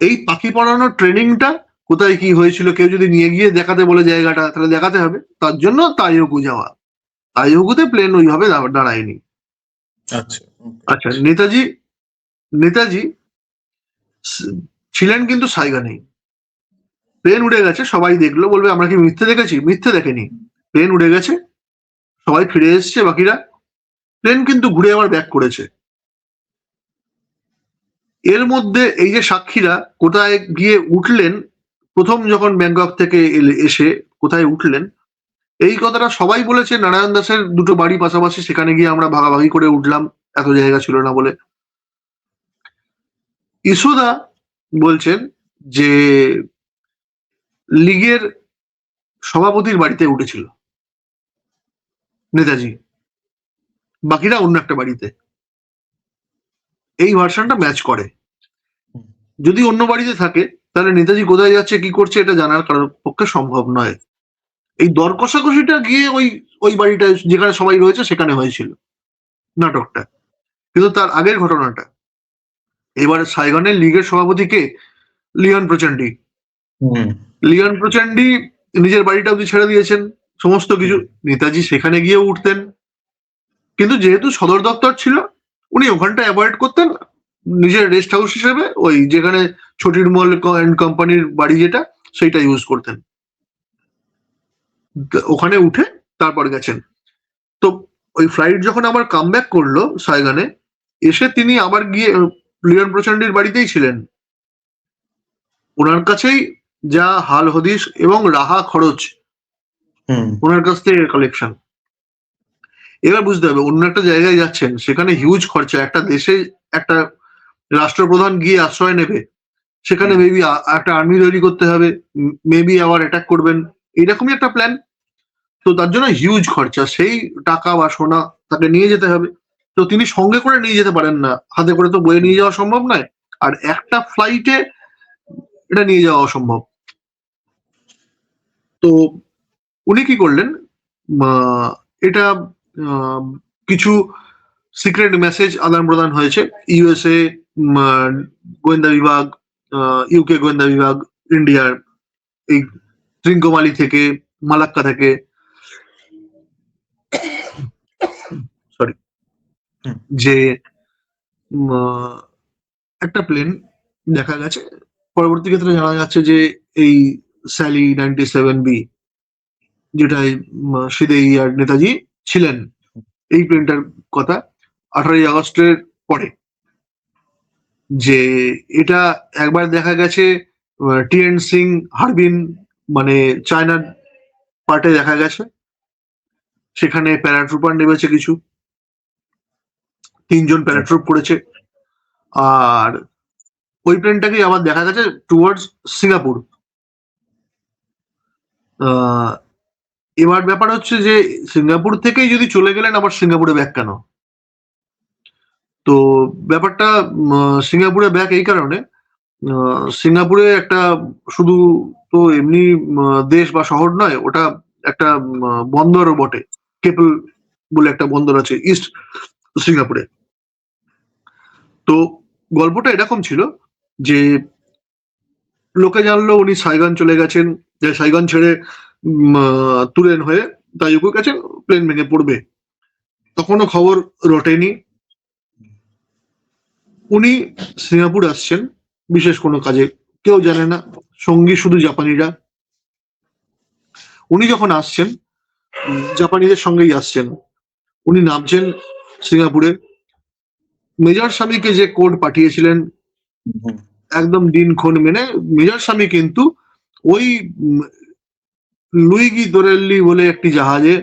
এই পাখি পড়ানোর ট্রেনিংটা কোথায় কি হয়েছিল, কেউ যদি নিয়ে গিয়ে দেখাতে বলে জায়গাটা, তাহলে দেখাতে হবে। তার জন্য তাইহুকু যাওয়া, তাইহুকুতে প্লেন ওইভাবে দাঁড়ায়নি। আচ্ছা, okay. আচ্ছা, নেতাজি নেতাজি স- ছিলেন কিন্তু সাইগানেই। প্লেন উড়ে গেছে, সবাই দেখলো, বলবে আমরা কি মিথ্যে দেখেছি? মিথ্যে দেখেনি, প্লেন উড়ে গেছে, সবাই ফিরে এসছে বাকিরা। প্লেন কিন্তু ঘুরে আবার ব্যাক করেছে। এর মধ্যে এই যে সাক্ষীরা কোথায় গিয়ে উঠলেন, প্রথম যখন ব্যাংকক থেকে এসে কোথায় উঠলেন, এই কথাটা সবাই বলেছে নারায়ণ দাসের দুটো বাড়ি পাশাপাশি, সেখানে গিয়ে আমরা ভাগাভাগি করে উঠলাম, এত জায়গা ছিল না বলে। ইসুদা বলছেন যে লীগের সভাপতির বাড়িতে উঠেছিল নেতাজি, বাকিরা অন্য একটা বাড়িতে। এই ভার্সনটা ম্যাচ করে। যদি অন্য বাড়িতে থাকে, তাহলে নেতাজি কোথায় যাচ্ছে কি করছে এটা জানার কারোর পক্ষে সম্ভব নয়। এই দর কষাকষিটা গিয়ে ওই ওই বাড়িটা যেখানে সবাই রয়েছে সেখানে হয়েছিল নাটকটা। কিন্তু তার আগের ঘটনাটা, এবার সাইগনের লীগের সভাপতি কে? লিওন প্রচন্ডি। হুম। লিওন প্রচন্ডি নিজের বাড়িটা অব্দি ছেড়ে দিয়েছেন, সমস্ত কিছু। নেতাজি সেখানে গিয়ে উঠতেন, কিন্তু যেহেতু সদর দপ্তর ছিল, উনি ওখানটা অ্যাভয়েড করতেন, নিজের রেস্ট হাউস হিসেবে ওই যেখানে ছোটিরমল অ্যান্ড কোম্পানির বাড়ি যেটা, সেইটা ইউজ করতেন। ওখানে উঠে তারপর গেছেন। তো ওই ফ্লাইট যখন আবার কাম ব্যাক করলো সাইগানে, এসে তিনি আবার গিয়ে লিওন প্রচন্ডের বাড়িতেই ছিলেন। ওনার কাছেই যা হাল হদিস এবং রাহা খরচ হুম। ওনার কাছ থেকে কালেকশন। এবার বুঝতে হবে, অন্য একটা জায়গায় যাচ্ছেন, সেখানে হিউজ খরচা। একটা দেশে একটা রাষ্ট্রপ্রধান গিয়ে আশ্রয় নেবে, সেখানে মেবি একটা আর্মি তৈরি করতে হবে, মেবি আবার অ্যাটাক করবেন, এইরকমই একটা প্ল্যান। তো তার জন্য হিউজ খরচা, সেই টাকা বা সোনা তাকে নিয়ে যেতে হবে। তো তিনি সঙ্গে করে নিয়ে যেতে পারেন না, হাতে করে তো বয়ে নিয়ে যাওয়া সম্ভব নয়, আর একটা ফ্লাইটে এটা নিয়ে যাওয়া অসম্ভব। তো উনি কি করলেন, এটা কিছু সিক্রেট মেসেজ আদান প্রদান হয়েছে ইউএসএ গোয়েন্দা বিভাগ, ইউকে গোয়েন্দা বিভাগ, ইন্ডিয়ার এই ত্রিঙ্কোমালি থেকে, মালাক্কা থেকে, সরি, যে একটা প্লেন দেখা গেছে। পরবর্তী ক্ষেত্রে জানা যাচ্ছে যে এই স্যালি 97B, যেটা শ্রীদেবী আর নেতাজি ছিলেন, এই প্লেনটার কথা 18ই আগস্টের পরে, যে এটা একবার দেখা গেছে টিএন সিং হারবিন, মানে চায়নার পার্টে দেখা গেছে, সেখানে প্যারাট্রুপার নেমেছে কিছু, 3জন প্যারাট্রুপ করেছে। আর ওই প্লেনটাকে আবার দেখা গেছে টুয়ার্ডস সিঙ্গাপুর। এবার ব্যাপার হচ্ছে যে সিঙ্গাপুর থেকেই যদি চলে গেলেন, আবার সিঙ্গাপুরে ব্যাক কেন? তো ব্যাপারটা সিঙ্গাপুরে ব্যাক এই কারণে, সিঙ্গাপুরে একটা শুধু তো এমনি দেশ বা শহর নয়, ওটা একটা বন্দরও বটে। কেপল বলে একটা বন্দর আছে ইস্ট সিঙ্গাপুরে। তো গল্পটা এরকম ছিল যে লোকে জানলো উনি সাইগন চলে গেছেন, যে সাইগন ছেড়ে তুরেন হয়ে তাইজুকু গেছেন, প্লেন ভেঙে পড়বে। তখনও খবর রটেনি। উনি সিঙ্গাপুর আসছেন বিশেষ কোনো কাজে, কেউ জানে না, সঙ্গী শুধু জাপানিরা। উনি যখন আসছেন, জাপানিদের সঙ্গেই আসছেন। উনি নামছেন সিঙ্গাপুরে। মেজর স্বামীকে যে কোড পাঠিয়েছিলেন একদম দিনক্ষণ মেনে, মেজর স্বামী কিন্তু ওই লুইগি দোরেল্লি বলে একটি জাহাজে,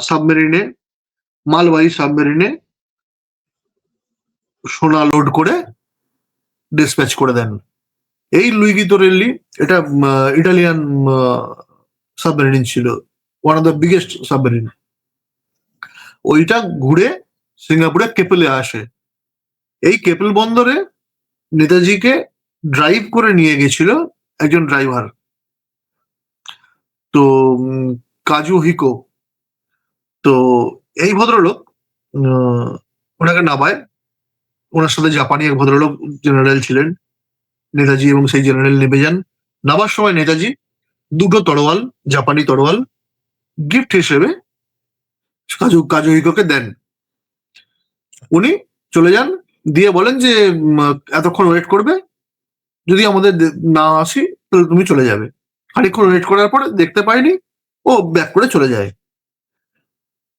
সাবমেরিনে, মালবাহী সাবমেরিনে সোনা লোড করে ডিসপ্যাচ করে দেন। এই লুইগি দোরেল্লি এটা ইটালিয়ান সাবমেরিন ছিল, one of the biggest submarine. ওইটা ঘুরে সিঙ্গাপুরে কেপেলে আসে। এই কেপেল বন্দরে নেতাজিকে ড্রাইভ করে নিয়ে গেছিল একজন ড্রাইভার, তো কাজু হিকো। তো এই ভদ্রলোক ওনাকে নামায়, ওনার সাথে জাপানি এক ভদ্রলোক জেনারেল ছিলেন। নেতাজি এবং সেই জেনারেল নেমে যান। নামার সময় নেতাজি দুটো তরোয়াল, জাপানি তরোয়াল গিফট হিসেবে কাজু হিকোকে দেন। উনি চলে যান, দিয়ে বলেন যে এতক্ষণ ওয়েট করবে, যদি আমাদের না আসি তাহলে তুমি চলে যাবে। খানিকক্ষণ ওয়েট করার পরে দেখতে পাইনি, ও ব্যাক করে চলে যায়।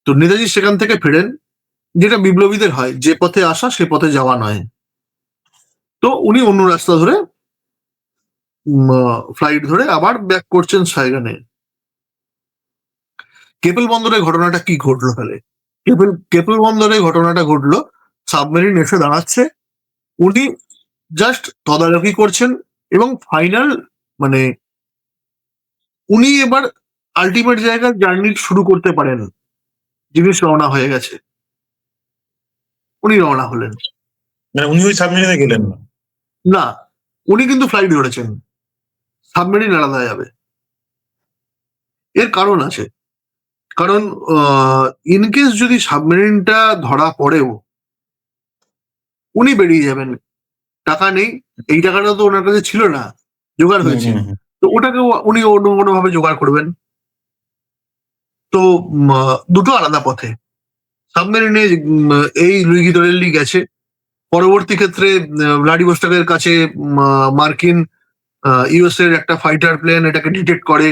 তো নেতাজি সেখান থেকে ফেরেন, যেটা বিপ্লবীদের হয়, যে পথে আসা সে পথে যাওয়া নয়। তো উনি অন্য রাস্তা ধরে, ফ্লাইট ধরে আবার ব্যাক করছেন সাইগানে। কেপেল বন্দরে ঘটনাটা কি ঘটলো তাহলে? কেপেল বন্দরে ঘটনাটা ঘটলো, সাবমেরিন এসে দাঁড়াচ্ছে, উনি জাস্ট তদারকি করছেন, এবং ফাইনাল মানে উনি এবার আলটিমেট জায়গায় জার্নি শুরু করতে পারেন। জিনিস রওনা হয়ে গেছে, উনি রওনা হলেন। মানে উনি ওই সাবমেরিনে গেলেন না? না, উনি কিন্তু ফ্লাইট ধরেছেন, সাবমেরিন আলাদা যাবে। এর কারণ আছে, কারণ ইনকেস যদি সাবমেরিনটা ধরা পড়েও, উনি বেরিয়ে যাবেন, টাকা নেই, এই টাকাটা তো ওনার কাছে ছিল না, জোগাড় হয়েছে, তো ওটাকে উনি অন্য কোনো ভাবে জোগাড় করবেন। তো দুটো আলাদা পথে। সাবমেরিনে এই লুইগি দোরেল্লি গেছে। পরবর্তী ক্ষেত্রে ভ্লাদিভস্টকের কাছে মার্কিন ইউএস এর একটা ফাইটার প্লেন এটাকে ডিটেক্ট করে,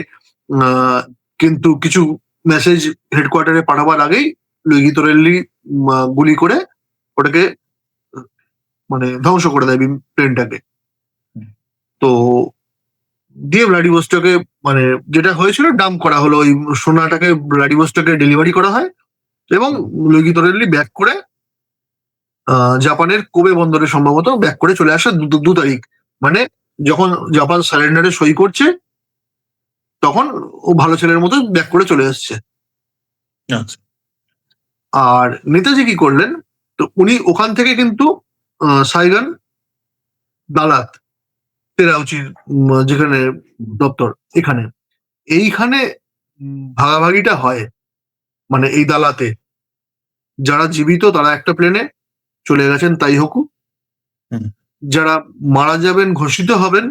কিন্তু কিছু মেসেজ হেডকোয়ার্টারে পাঠাবার আগেই লুইগি দোরেল্লি গুলি করে ওটাকে মানে ধ্বংস করে দেয় প্লেনটাকে। তো দিয়ে ভ্লাদিভস্টকে, মানে যেটা হয়েছিল, ডাম্প করা হলো, ওই সোনাটাকে ভ্লাদিভস্টকে ডেলিভারি করা হয়, এবং লুইগি দোরেল্লি ব্যাক করে জাপানের কোবে বন্দরে সম্ভবত ব্যাক করে চলে আসে 2 তারিখ, মানে যখন জাপান সারেন্ডারে সই করছে তখন ও ভালো ছেলের মতো ব্যাক করে চলে এসছে। আচ্ছা। আর নেতাজি কি করলেন, তো উনি ওখান থেকে কিন্তু সাইগান, দালাত, তেরাউচির যেখানে দপ্তর, এখানে এইখানে ভাগাভাগিটা হয়। মানে এই দালাতে যারা জীবিত তারা একটা প্লেনে চলে গেছেন তাইহোকু, হুম। যারা মারা যাবেন, ঘোষিত হবেন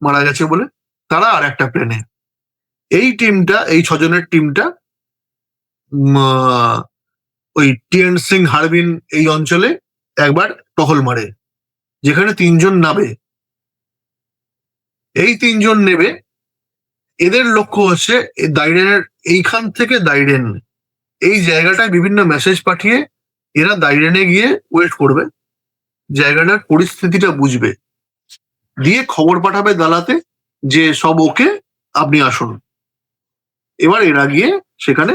মারা গেছে বলে, তারা আর একটা প্লেনে। এই টিমটা, এই 6 জনের টিমটা ওই টিএন সিং হারবিন এই অঞ্চলে একবার টহল মারে, যেখানে 3 জন নাবে। এই 3 জন নেবে, এদের লক্ষ্য হচ্ছে দাইডেনের, এইখান থেকে দাইডেন এই জায়গাটায় বিভিন্ন মেসেজ পাঠিয়ে এরা দাইডেনে গিয়ে ওয়েট করবে, জায়গাটার পরিস্থিতিটা বুঝবে, দিয়ে খবর পাঠাবে দালাতে যে সব ওকে, আপনি আসুন। এবার এরা গিয়ে সেখানে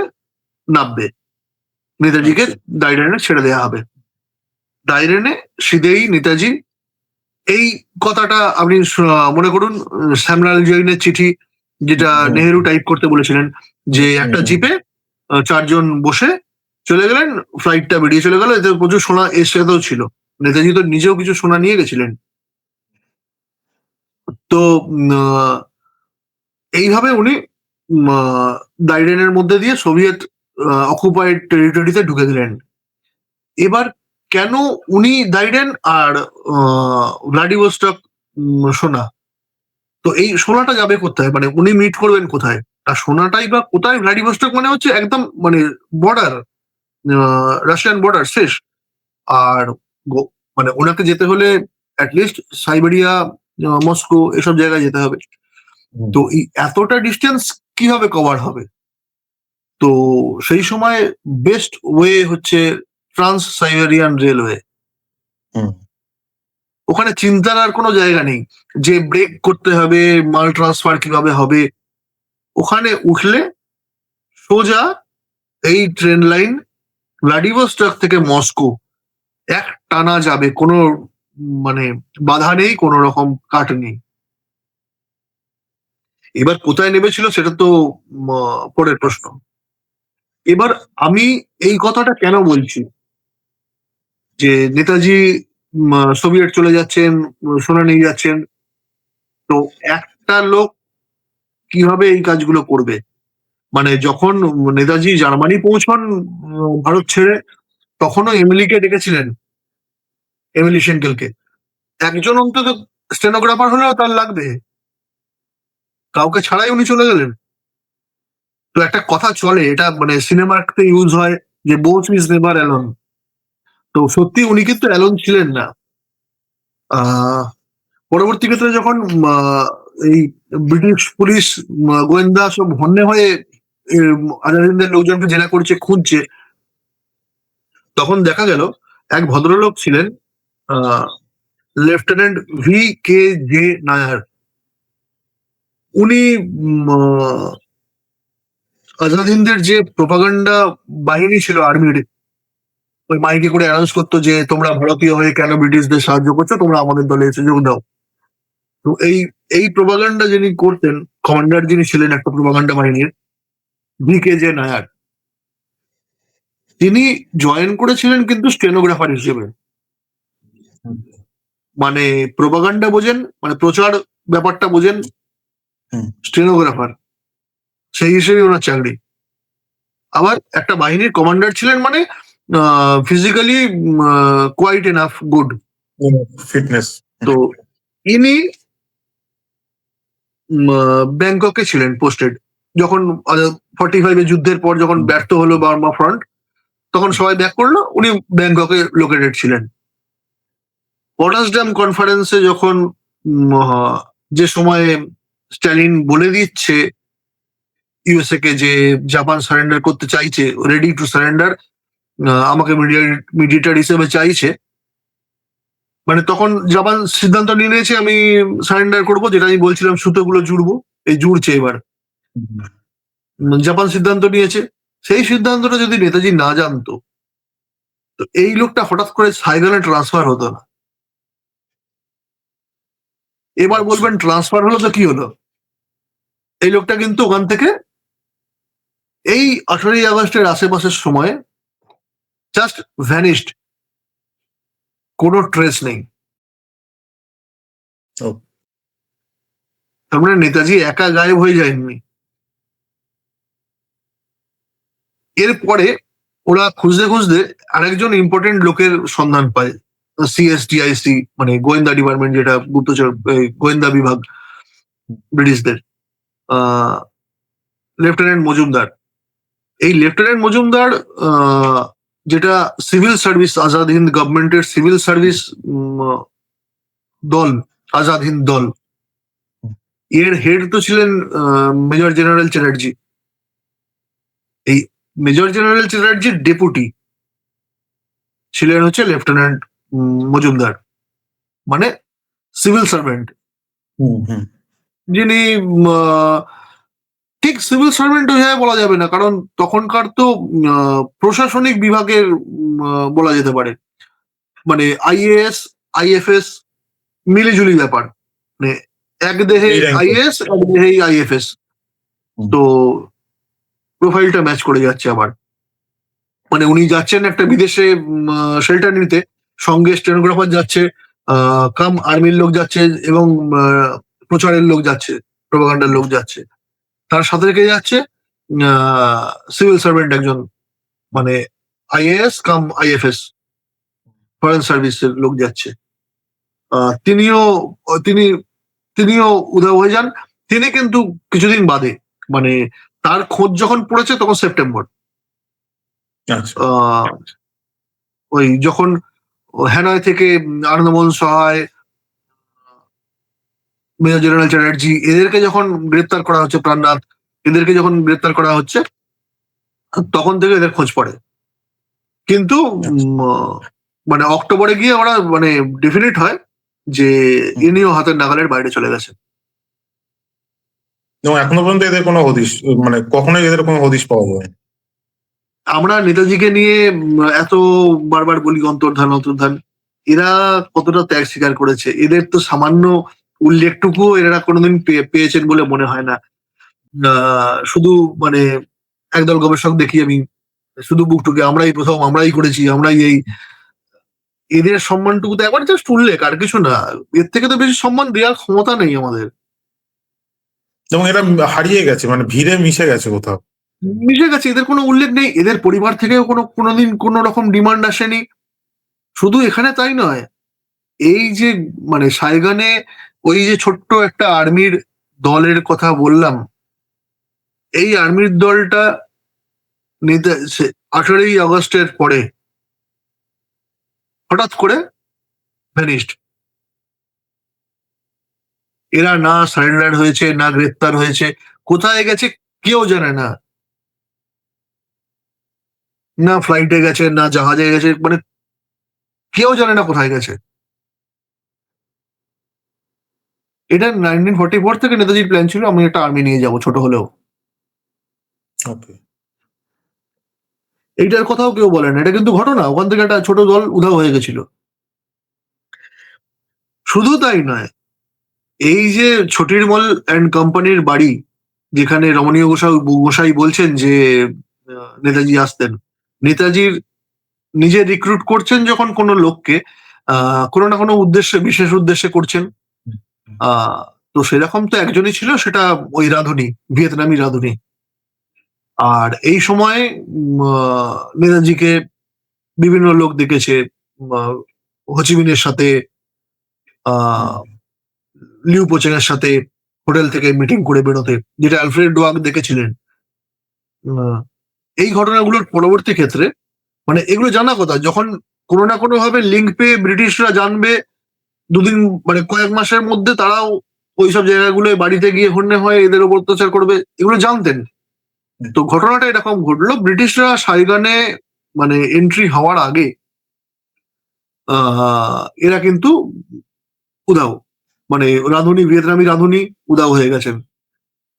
নামবে, নেতাজিকে দাইডেনে ছেড়ে দেওয়া হবে। দাইডেনে সিধেই নেতাজি, এই কথাটা আপনি মনে করুন স্যামুয়েল জৈনের চিঠি, যেটা নেহেরু টাইপ করতে বলেছিলেন, যে একটা জিপে 4 জন বসে চলে গেলেন, ফ্লাইটটা বেরিয়ে চলে গেল, এতে প্রচুর সোনা এর সাথেও ছিল। নেতাজি তো নিজেও কিছু সোনা নিয়ে গেছিলেন। তো এইভাবে উনি দাইডেনের মধ্যে দিয়ে সোভিয়েত অকুপাইড টেরিটরিতে ঢুকে দিলেন। এবার কেন উনি দাইডেন আর ভ্লাদিভস্টক সোনা, তো এই সোনাটা যাবে কোথায়, মানে উনি মিট করবেন কোথায়, আর সোনাটাই বা কোথায়? ভ্লাদিভস্টক মানে হচ্ছে একদম মানে বর্ডার, রাশিয়ান বর্ডার শেষ। আর মানে ওনাকে যেতে হলে অ্যাটলিস্ট সাইবেরিয়া, মস্কো এসব জায়গায় যেতে হবে। তো এই এতটা ডিস্টেন্স কিভাবে কভার হবে? তো সেই সময় বেস্ট ওয়ে হচ্ছে ট্রান্স সাইবেরিয়ান রেলওয়ে। ওখানে চিন্তার আর কোনো জায়গা নেই যে ব্রেক করতে হবে, মাল ট্রান্সফার কিভাবে হবে। ওখানে উঠলে সোজা এই ট্রেন লাইন ভ্লাদিভস্টক থেকে মস্কো এক টানা যাবে, কোনো মানে বাধা নেই, কোনো রকম কাট নেই। এবার কোথায় নেমেছিল সেটা তো পরের প্রশ্ন। এবার আমি এই কথাটা কেন বলছি, যে নেতাজি সোভিয়েট চলে যাচ্ছেন, সোনা নিয়ে যাচ্ছেন, তো একটা লোক কিভাবে এই কাজগুলো করবে? মানে যখন নেতাজি জার্মানি পৌঁছন ভারত ছেড়ে, তখনও এমিলিকে ডেকেছিলেন, এমিলি সেন্কেলকে। একজন অন্তত স্টেনোগ্রাফার হলেও তার লাগবে, কাউকে ছাড়াই উনি চলে গেলেন। তো একটা কথা চলে, এটা মানে সিনেমাতে ইউজ হয়, যে বোথ ইজ নেভার অ্যালোন। তো সত্যি উনি কিন্তু অ্যালোন ছিলেন না। পরবর্তী ক্ষেত্রে যখন এই ব্রিটিশ পুলিশ, গোয়েন্দা সব হন্যে হয়ে আজাদিনদের লোকজনকে জেরা করছে, খুঁজছে, তখন দেখা গেল এক ভদ্রলোক ছিলেন, lieutenant V K J Nair. উনি আজাদিনদের যে প্রোপাগান্ডা বাহিনী ছিল আর্মির, ওই মাইকে করে অ্যানাউন্স করতো যে তোমরা ভারতীয় হয়ে কেন ব্রিটিশদের সাহায্য করছো, তোমরা আমাদের দলে এসে যোগ দাও। তো এই প্রোপাগান্ডা যিনি করতেন, কমান্ডার যিনি ছিলেন একটা প্রোপাগান্ডা বাহিনীর, ভি কে জে নায়ার, তিনি জয়েন করেছিলেন কিন্তু স্টেনোগ্রাফার হিসেবে। মানে প্রোপাগান্ডা বোঝেন, মানে প্রচার ব্যাপারটা বোঝেন, স্টেনোগ্রাফার সেই হিসেবে ওনার চাকরি। আবার একটা বাহিনীর কমান্ডার ছিলেন, মানে physically quite enough good fitness. তো ইনি ব্যাংককে ছিলেন পোস্টেড। যখন 45 যুদ্ধের পর যখন ব্যর্থ হলো বার্মা ফ্রন্ট, তখন সবাই ব্যাক করলো, উনি ব্যাংককে লোকেটেড ছিলেন। পটাসডাম কনফারেন্সে যখন যে সময়ে স্ট্যালিন বলে দিচ্ছে ইউএসএ কে যে জাপান সারেন্ডার করতে চাইছে, রেডি টু সারেন্ডার, আমাকে মিডিয়েটর হিসেবে চাইছে, মানে তখন জাপান সিদ্ধান্ত নিয়ে নিয়েছে আমি সারেন্ডার করবো, যেটা আমি বলছিলাম সুতোগুলো জুড়বো, এই জুড়ছে এবার। জাপান সিদ্ধান্ত নিয়েছে। সেই সিদ্ধান্তটা যদি নেতাজি না জানতো, তো এই লোকটা হঠাৎ করে সাইগানে ট্রান্সফার হতো না। এবার বলবেন ট্রান্সফার হলো তো কি হলো? এই লোকটা কিন্তু ওখান থেকে এই 18ই আগস্টের আশেপাশের সময় জাস্ট ভ্যানিশড, কোনো ট্রেস নেই। ও। তার মানে নেতাজি একা গায়েব হয়ে যায়নি। এরপরে ওরা খুঁজতে খুঁজতে আরেকজন ইম্পর্টেন্ট লোকের সন্ধান পায়, সিএসডিআইসি মানে গোয়েন্দা ডিপার্টমেন্ট, যেটা গুপ্তচর গোয়েন্দা বিভাগ ব্রিটিশদের, লেফটেন্যান্ট মজুমদার। এই লেফটেন্যান্ট মজুমদার যেটা সিভিল সার্ভিস, আজাদ হিন্দ গভর্নমেন্টের সিভিল সার্ভিস দল, আজাদ হিন্দ দল, এর হেড তো ছিলেন মেজর জেনারেল চ্যাটার্জি। এই মেজর জেনারেল চ্যাটার্জির ডেপুটি ছিলেন হচ্ছে লেফটেন্যান্ট মজুমদার, মানে সিভিল সার্ভেন্ট, যিনি ঠিক সিভিল সার্ভেন্ট হয়ে বলা যাবে না, কারণ তখনকার তো প্রশাসনিক বিভাগের বলা যেতে পারে, মানে আইএএস আইএফএস মিলিজুলি ব্যাপার, মানে এক দেহে আইএএস এক দেহেই আইএফএস, তো প্রোফাইলটা ম্যাচ করে যাচ্ছে আবার। মানে উনি যাচ্ছেন একটা বিদেশে শেল্টার নিতে, সঙ্গে স্টেনোগ্রাফার যাচ্ছে, কাম আর্মির লোক যাচ্ছে, এবং প্রচারের লোক যাচ্ছে, প্রোপাগান্ডার লোক যাচ্ছে, তার সাথে রেখে যাচ্ছে সিভিল সার্ভেন্ট একজন, মানে আইএএস কাম আইএফএস ফরেন সার্ভিসের লোক যাচ্ছে। তিনিও উধাও হয়ে যান। তিনি কিন্তু কিছুদিন বাদে, মানে তার খোঁজ যখন পড়েছে তখন সেপ্টেম্বর, ওই যখন হ্যানয় থেকে আনন্দমোহন সহায়, মেজর জেনারেল চ্যাটার্জি, এদেরকে যখন গ্রেপ্তার করা হচ্ছে, প্রাণনাথ, এদেরকে যখন গ্রেপ্তার করা হচ্ছে, তখন থেকে এদের খোঁজ পড়ে। কিন্তু মানে অক্টোবরে গিয়ে ওরা মানে ডেফিনিট হয় যে ইনিও হাতের নাগালের বাইরে চলে গেছে। এখনো পর্যন্ত এদের কোনো হদিশ, মানে কখনোই এদের কোনো হদিশ পাওয়া যায়। আমরা নেতাজিকে নিয়ে এত বারবার বলি অন্তর্ধান অন্তর্ধান, এরা কতটা ত্যাগ স্বীকার করেছে, এদের তো সামান্য উল্লেখটুকু এরা কোনোদিন পেয়েছেন বলে মনে হয় না। শুধু মানে একদল গবেষক দেখি আমি, শুধু বুকটুকে আমরাই প্রথম, আমরাই করেছি, আমরাই এই, এদের সম্মানটুকু তো একবার জাস্ট উল্লেখ, আর কিছু না। এর থেকে তো বেশি সম্মান দেওয়ার ক্ষমতা নেই আমাদের। এবং এরা হারিয়ে গেছে, মানে ভিড়ে মিশে গেছে কোথাও, মিশে গেছে, এদের কোনো উল্লেখ নেই, এদের পরিবার থেকেও কোনোদিন কোনো রকম ডিমান্ড আসেনি। শুধু এখানে তাই নয়, এই যে মানে সাইগানে ওই যে ছোট্ট একটা আর্মির দলের কথা বললাম, এই আর্মির দলটা 18ই আগস্টের পরে হঠাৎ করে ভ্যানিশড। এরা না সারেন্ডার হয়েছে, না গ্রেপ্তার হয়েছে, কোথায় গেছে কেউ জানে না, না ফ্লাইটে গেছে, না জাহাজে গেছে, মানে কেউ জানে না কোথায় গেছে। এটা 1944 থেকে নেতাজির প্ল্যান ছিল, আমি একটা আর্মি নিয়ে যাব ছোট হলেও। এইটার কথাও কেউ বলে না, এটা কিন্তু ঘটনা, ওখান থেকে একটা ছোট দল উধাও হয়ে গেছিল। শুধু তাই নয়, এই যে ছোটিরমল অ্যান্ড কোম্পানির বাড়ি, যেখানে রমণীয় গোসাই বলছেন যে নেতাজি আসতেন, নেতাজির নিজে রিক্রুট করছেন যখন কোনো লোককে, কোনো না কোনো উদ্দেশ্যে, বিশেষ উদ্দেশ্যে করছেন। তো সেরকম তো একজনই ছিল, সেটা ওই রাঁধুনি, ভিয়েতনামি রাঁধুনি। আর এই সময় নেতাজিকে বিভিন্ন লোক দেখেছে, হোচিমিনের সাথে, লিউ পোচেনের সাথে হোটেল থেকে মিটিং করে বেরোতে, যেটা অ্যালফ্রেড ওয়াগ দেখেছিলেন। এই ঘটনাগুলোর পরবর্তী ক্ষেত্রে, মানে এগুলো জানা কথা, যখন কোনো না কোনো ভাবে লিঙ্ক পেয়ে ব্রিটিশরা জানবে, দুদিন মানে কয়েক মাসের মধ্যে তারাও ওইসব জায়গাগুলো বাড়িতে গিয়ে হন্যে হয়ে এদের উপর অত্যাচার করবে, এগুলো জানতেন। তো ঘটনাটা এরকম ঘটলো, ব্রিটিশরা সাইগানে মানে এন্ট্রি হওয়ার আগে এরা কিন্তু উধাও, মানে ভিয়েতনামি রাঁধুনি উধাও হয়ে গেছেন।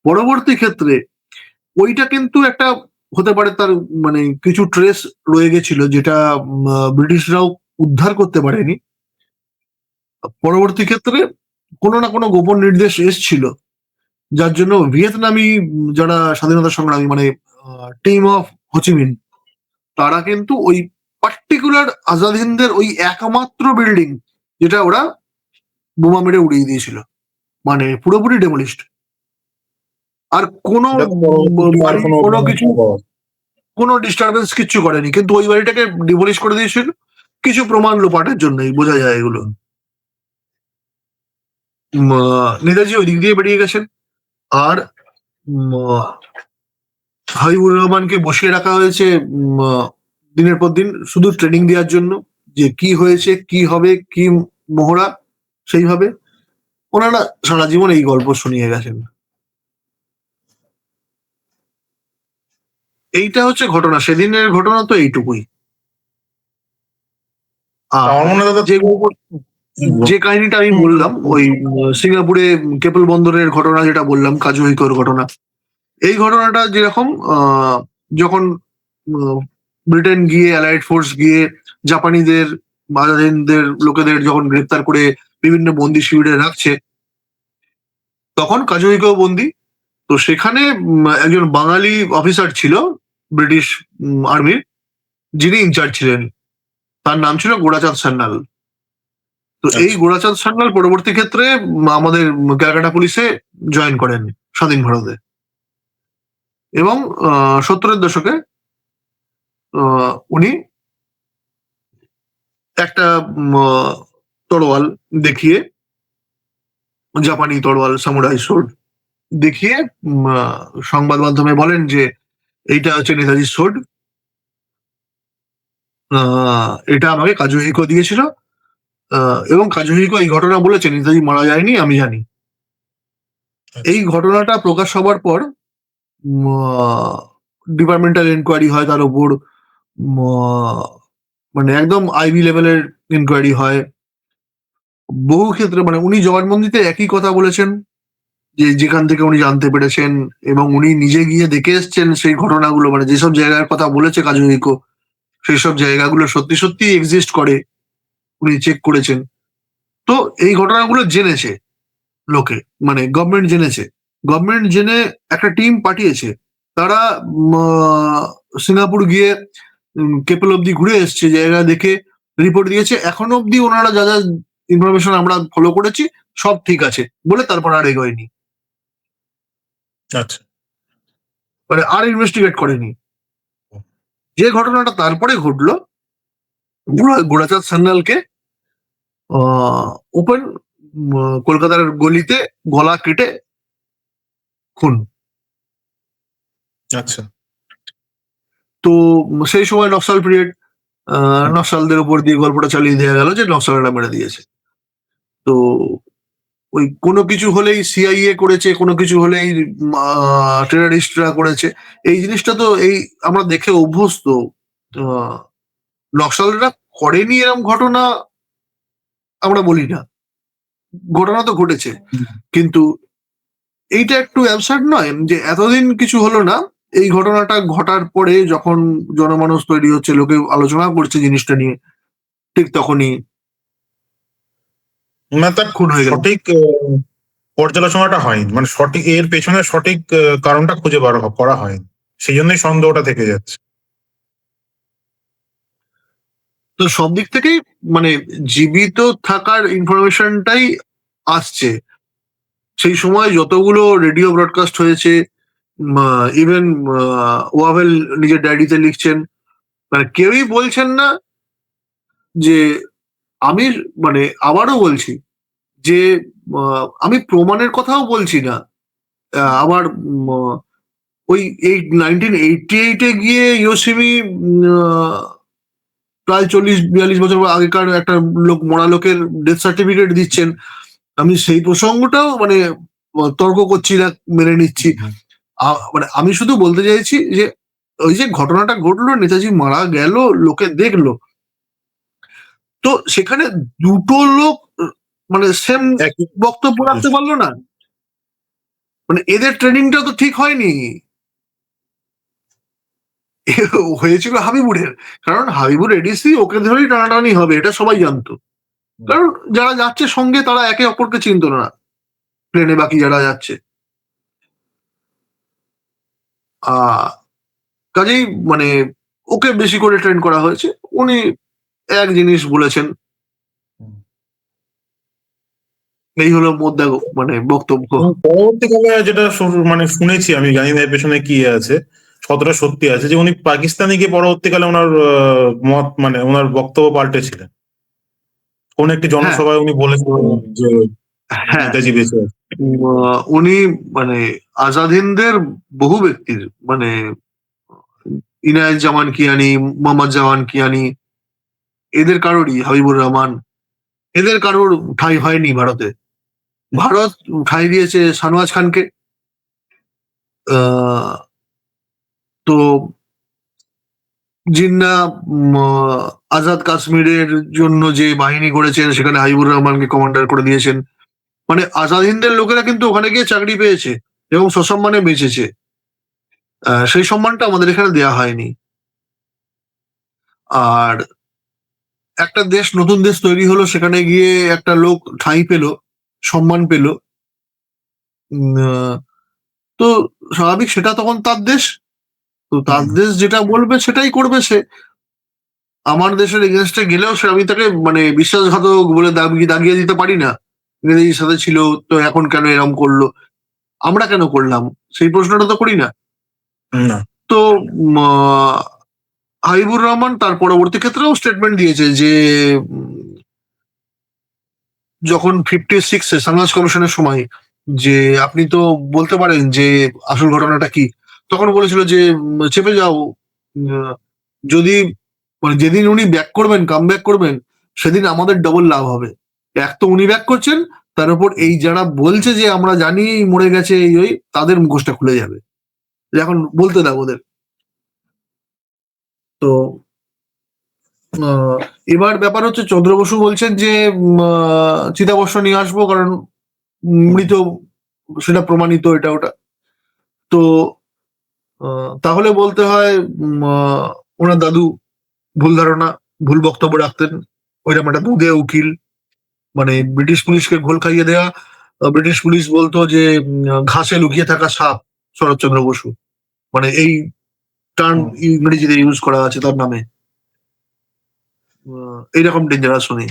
পরবর্তী ক্ষেত্রে ওইটা কিন্তু একটা হতে পারে তার মানে কিছু ট্রেস রয়ে গেছিল, যেটা ব্রিটিশরাও উদ্ধার করতে পারেনি। পরবর্তী ক্ষেত্রে কোনো না কোনো গোপন নির্দেশ এসছিল যার জন্য ভিয়েতনামি যারা স্বাধীনতা সংগ্রামী মানে টিম অফ হোচিমিন, তারা কিন্তু ওই পার্টিকুলার আজাদ হিন্দের ওই একমাত্র বিল্ডিং যেটা ওরা বোমা মেরে উড়িয়ে দিয়েছিল, মানে পুরোপুরি ডেমোলিশড। আর কোনো যাতে পরবর্তীতে আর বাড়ি কোনো কোনো কিছু কোনো ডিস্টারবেন্স কিচ্ছু করেনি, কিন্তু ওই বাড়িটাকে ডিমোলিশ করে দিয়েছিল কিছু প্রমাণ লোপাটের জন্যই, বোঝা যায় এগুলো। নেতাজি ওই দিক দিয়ে বেরিয়ে গেছেন, আর হাবিবুর রহমানকে বসিয়ে রাখা হয়েছে দিনের পর দিন শুধু ট্রেনিং দেওয়ার জন্য, যে কি হয়েছে, কি হবে, কি মহড়া, সেইভাবে ওনারা সারা জীবন এই গল্প শুনিয়ে গেছেন। এইটা হচ্ছে ঘটনা, সেদিনের ঘটনা তো এইটুকুই। আমার মনে হয় দাদা যে কাহিনীটা আমি বললাম ওই সিঙ্গাপুরে কেপল বন্দরের ঘটনা, যেটা বললাম কাজুহিকোর ঘটনা, এই ঘটনাটা যেরকম যখন ব্রিটেন গিয়ে অ্যালাইড ফোর্স গিয়ে জাপানিদের মাদারিনদের লোকেদের যখন গ্রেপ্তার করে বিভিন্ন বন্দি শিবিরে রাখছে, তখন কাজুহিকো বন্দি। তো সেখানে একজন বাঙালি অফিসার ছিল ব্রিটিশ আর্মির, যিনি ইনচার্জ ছিলেন, তার নাম ছিল গোরাচাঁদ সান্যাল। তো এই গোরাচাঁদ সান্যাল পরবর্তী ক্ষেত্রে আমাদের ক্যালকাটা পুলিশে জয়েন করেন স্বাধীন ভারতে, এবং 70-এর দশকে উনি একটা তরোয়াল দেখিয়ে, জাপানি তরোয়াল সামুরাই সোর্ড দেখিয়ে সংবাদ মাধ্যমে বলেন যে এইটা হচ্ছে নেতাজির সোর্ড, এটা আমাকে কাজুহিকো দিয়েছিল। এবং কাজুহিকো এই ঘটনা বলেছে নেতাজি মারা যায়নি, আমি জানি। এই ঘটনাটা প্রকাশ হবার পর ডিপার্টমেন্টাল এনকোয়ারি হয় তার উপর, মানে একদম আইবি লেভেলের ইনকোয়ারি হয়। বহু ক্ষেত্রে মানে উনি জবানবন্দিতে একই কথা বলেছেন, যে যেখান থেকে উনি জানতে পেরেছেন এবং উনি নিজে গিয়ে দেখে এসছেন সেই ঘটনাগুলো, মানে যেসব জায়গার কথা বলেছে কাজুহিকো সেই সব জায়গাগুলো সত্যি সত্যি এক্সিস্ট করে, উনি চেক করেছেন। তো এই ঘটনাগুলো জেনেছে লোকে, মানে গভর্নমেন্ট জেনেছে, গভর্নমেন্ট জেনে একটা টিম পাঠিয়েছে, তারা সিঙ্গাপুর গিয়ে কেপল অব্দি ঘুরে এসছে, জায়গা দেখে রিপোর্ট দিয়েছে, এখনো অব্দি ওনারা যা যা ইনফরমেশন আমরা ফলো করেছি সব ঠিক আছে বলে তারপর আর এগোয়নি, আচ্ছা মানে আর ইনভেস্টিগেট করেনি। যে ঘটনাটা তারপরে ঘটলো, গোরাচাঁদ সান্যালকে ওপেন কলকাতার গলিতে গলা কেটে খুন। আচ্ছা তো সেই সময় নকশাল পিরিয়ড, নকশালদের উপর দিয়ে গল্পটা চালিয়ে দেওয়া গেল যে নকশালরা মেরে দিয়েছে। তো ওই কোনো কিছু হলেই সিআইএ করেছে, কোনো কিছু হলেই টেরারিস্টরা করেছে, এই জিনিসটা তো এই আমরা দেখে অভ্যস্ত। নকশালরা করেনি এরকম ঘটনা আমরা বলি না, ঘটনা তো ঘটেছে, কিন্তু এইটা একটু অ্যাবসার্ড নয় যে এতদিন কিছু হলো না, এই ঘটনাটা ঘটার পরে যখন জনমানস তৈরি হচ্ছে, লোকে আলোচনা করছে জিনিসটা নিয়ে, ঠিক তখনই না তার খুন হয়ে গেল। সঠিক পর্যালোচনাটা হয়নি, মানে সঠিক এর পেছনে সঠিক কারণটা খুঁজে বার করা হয়নি, সেই জন্যই সন্দেহটা থেকে যাচ্ছে। তো সব দিক থেকেই মানে জীবিত থাকার ইনফরমেশনটাই আসছে। সেই সময় যতগুলো রেডিও ব্রডকাস্ট হয়েছে, ইভেন ওয়াভেল নিজের ডায়েরিতে লিখছেন, মানে কেউই বলছেন না যে, আমি মানে আবারও বলছি যে আমি প্রমাণের কথাও বলছি না। আমার ওই 1988-এ গিয়ে ইয়োশিমি প্রায় 40-42 বছর আগেকার একটা লোক, মরা লোকের ডেথ সার্টিফিকেট দিচ্ছেন, আমি সেই প্রসঙ্গটাও মানে তর্ক করছি না, মেনে নিচ্ছি। মানে আমি শুধু বলতে চাইছি যে ওই যে ঘটনাটা ঘটলো, নেতাজি মারা গেল, লোকে দেখলো, তো সেখানে দুটো লোক মানে সেম বক্তব্য রাখতে পারলো না, মানে এদের ট্রেনিংটা তো ঠিক হয়নি। হয়েছিল হাবিবুরের, কারণ হাবিবুর এডিসি, ওকে ধরেই টানাটানি হবে এটা সবাই জানতো, কারণ যারা যাচ্ছে সঙ্গে তারা একে অপরকে চিনতো না, প্লেনে বাকি যারা যাচ্ছে। আহ কাজেই মানে ওকে বেশি করে ট্রেন করা হয়েছে। উনি এক জিনিস বলেছেন, এই হলো মোদ্দা মানে বক্তব্য। এবং পরবর্তীকালে যেটা মানে শুনেছি, আমি জানি না এর পেছনে কি আছে, কতটা সত্যি আছে, যে উনি পাকিস্তানে গিয়ে পরবর্তীকালে ওনার মত মানে ওনার বক্তব্য পাল্টেছিলেন। কোন একটি হ্যাঁ, জনসভায় উনি বলেছিলেন যে হ্যাঁ, নেতাজি বেঁচে আছে। উনি মানে আজাদ হিন্দের বহু ব্যক্তির মানে ইনায়েত জামান কিয়ানি, মোহাম্মদ জামান কিয়ানি, এদের কারোরই, হাবিবুর রহমান, এদের কারোর ঠাঁই হয়নি ভারতে। ভারত ঠাঁই দিয়েছে শাহনওয়াজ খানকে। আহ, তো জিন্না আজাদ কাশ্মীরের জন্য যে বাহিনী গড়েছেন সেখানে হাবিবুর রহমানকে কমান্ডার করে দিয়েছেন। মানে আজাদ হিন্দের লোকেরা কিন্তু ওখানে গিয়ে চাকরি পেয়েছে এবং সসম্মানে বেঁচেছে। সেই সম্মানটা আমাদের এখানে দেওয়া হয়নি। আর একটা দেশ, নতুন দেশ তৈরি হলো, সেখানে গিয়ে একটা লোক ঠাঁই পেল, সম্মান পেল। আহ, তো স্বাভাবিক, সেটা তখন তার দেশ। তো তার দেশ যেটা বলবে সেটাই করবে সে। আমার দেশের এগেনস্টে গেলেও সে, আমি তাকে মানে বিশ্বাসঘাতক বলে দাগিয়ে দিতে পারি না। ইংরেজির সাথে ছিল, তো এখন কেন এরম করলো, আমরা কেন করলাম, সেই প্রশ্নটা তো করি না। না। তো হাবিবুর রহমান তার পরবর্তী ক্ষেত্রেও স্টেটমেন্ট দিয়েছে যে যখন 56 সানরাইজ কমিশনের সময়, যে আপনি তো বলতে পারেন যে আসল ঘটনাটা কি। তখন বলেছিল যে চেপে যাও, উম, যদি মানে যেদিন উনি ব্যাক করবেন, কাম ব্যাক করবেন, সেদিন আমাদের ডবল লাভ হবে। এক তো উনি ব্যাক করছেন, তার উপর এই যারা বলছে যে আমরা জানি মরে গেছে এই ওই, তাদের মুখোশটা খুলে যাবে। এখন বলতে দাও ওদের। তো এবার ব্যাপার হচ্ছে, চন্দ্র বসু বলছেন যে চিতাবর্ষ নিয়ে আসবো, কারণ মৃত, সেটা প্রমাণিত, এটা ওটা। তো তাহলে বলতে হয় ওনার দাদু ভুল ধারণা, ভুল বক্তব্য রাখতেন। ওইরকম একটা দুধে উকিল, মানে ব্রিটিশ পুলিশকে ঘোল খাইয়ে দেয়া। ব্রিটিশ পুলিশ বলতো যে ঘাসে লুকিয়ে থাকা সাপ শরৎচন্দ্র বসু, মানে এই টার্ম ইংরেজিতে ইউজ করা আছে তার নামে। এইরকম ডেঞ্জারাস উনি।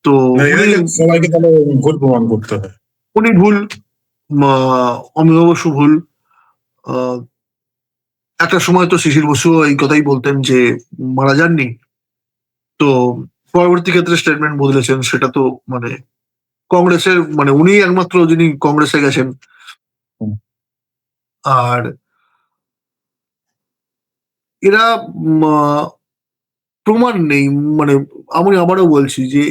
তো উনি এদেরকে সবাইকে তাহলে ভুল প্রমাণ করতে হয়। উনি ভুল, অমিয় বসু ভুল। আহ, একটা সময় তো শিশির বসু এই কথাই বলতেন যে মারা যাননি। তো পরবর্তী ক্ষেত্রে স্টেটমেন্ট বদলেছেন, সেটা তো মানে কংগ্রেসের, মানে উনি একমাত্র যিনি কংগ্রেসে গেছেন। হুম। আর এরা প্রমাণ নেই, মানে আমি আবারও বলছি যে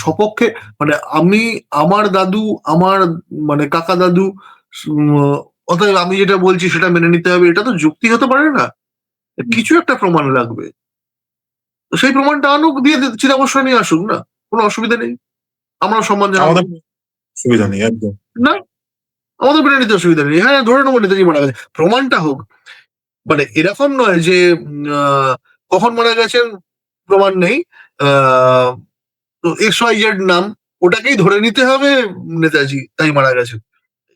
সপক্ষে, মানে আমি, আমার দাদু, আমার মানে কাকা দাদু, উম, অতএব আমি যেটা বলছি সেটা মেনে নিতে হবে, এটা তো যুক্তি হতে পারে না। কিছু একটা প্রমাণ লাগবে। তো সেই প্রমাণটা আনুক, দিয়ে চিতাবর্ষ নিয়ে আসুক না, কোনো অসুবিধা নেই, আমরা সম্মান জানাবো। আমাদের সুবিধা নেই একদম। না, আমাদের মেনে নিতে অসুবিধা নেই, হ্যাঁ ধরে নেবো নেতাজি মারা গেছে, প্রমাণটা হোক। মানে এরকম নয় যে কখন মারা গেছেন প্রমাণ নেই, আহ XYZ নাম, ওটাকেই ধরে নিতে হবে নেতাজি তাই মারা গেছে,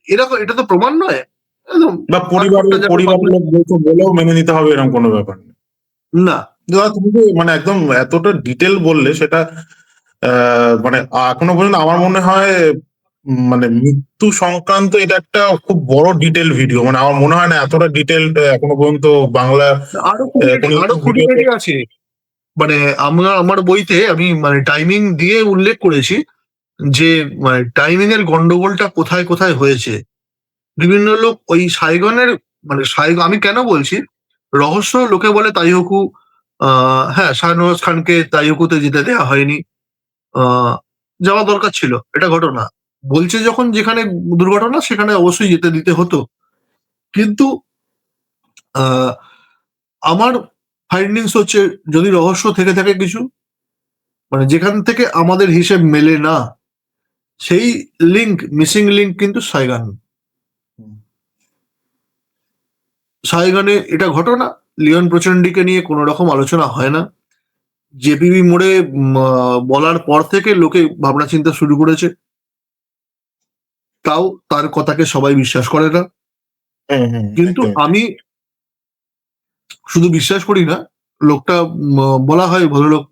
এরকম, এটা তো প্রমাণ নয়। একদম বা পাথরটা যেন পরিবারের লোক বলেও মেনে নিতে হবে, এরকম কোনো ব্যাপার নেই। না। দাদা, তুমি যে মানে একদম এতটা ডিটেল বললে, সেটা মানে এখনো পর্যন্ত আমার মনে হয় মানে মৃত্যু সংক্রান্ত এটা একটা খুব বড় ডিটেল ভিডিও। মানে আমার মনে হয় না এতটা ডিটেল এখনো পর্যন্ত বাংলা কোনো আরো ভিডিওতে। খুঁটিনাটি আছে। মানে আমার বইতে আমি মানে টাইমিং দিয়ে উল্লেখ করেছি যে মানে টাইমিং এর গন্ডগোলটা কোথায় কোথায় হয়েছে। বিভিন্ন লোক ওই সাইগনের, মানে আমি কেন বলছি রহস্য, লোকে বলে তাইহকু, হ্যাঁ শাহনওয়াজ খানকে তাইহকুতে যেতে দেওয়া হয়নি। আহ যাওয়া দরকার ছিল, এটা ঘটনা। বলছে যখন যেখানে দুর্ঘটনা সেখানে অবশ্যই যেতে দিতে হতো। কিন্তু আহ আমার ফাইন্ডিংস হচ্ছে, যদি রহস্য থেকে থাকে কিছু, মানে যেখান থেকে আমাদের হিসেব মেলে না, সেই লিঙ্ক, মিসিং লিঙ্ক কিন্তু সাইগান। সাইগানে এটা ঘটনা, লিওন প্রচন্ডিকে নিয়ে কোনো রকম আলোচনা হয় না। জেপিবি মোড়ে বলার পর থেকে লোকে ভাবনা চিন্তা শুরু করেছে, তাও তার কথাকে সবাই বিশ্বাস করে না। কিন্তু একদমই। আমি শুধু বিশ্বাস করি না, লোকটা বলা হয় ভদ্রলোক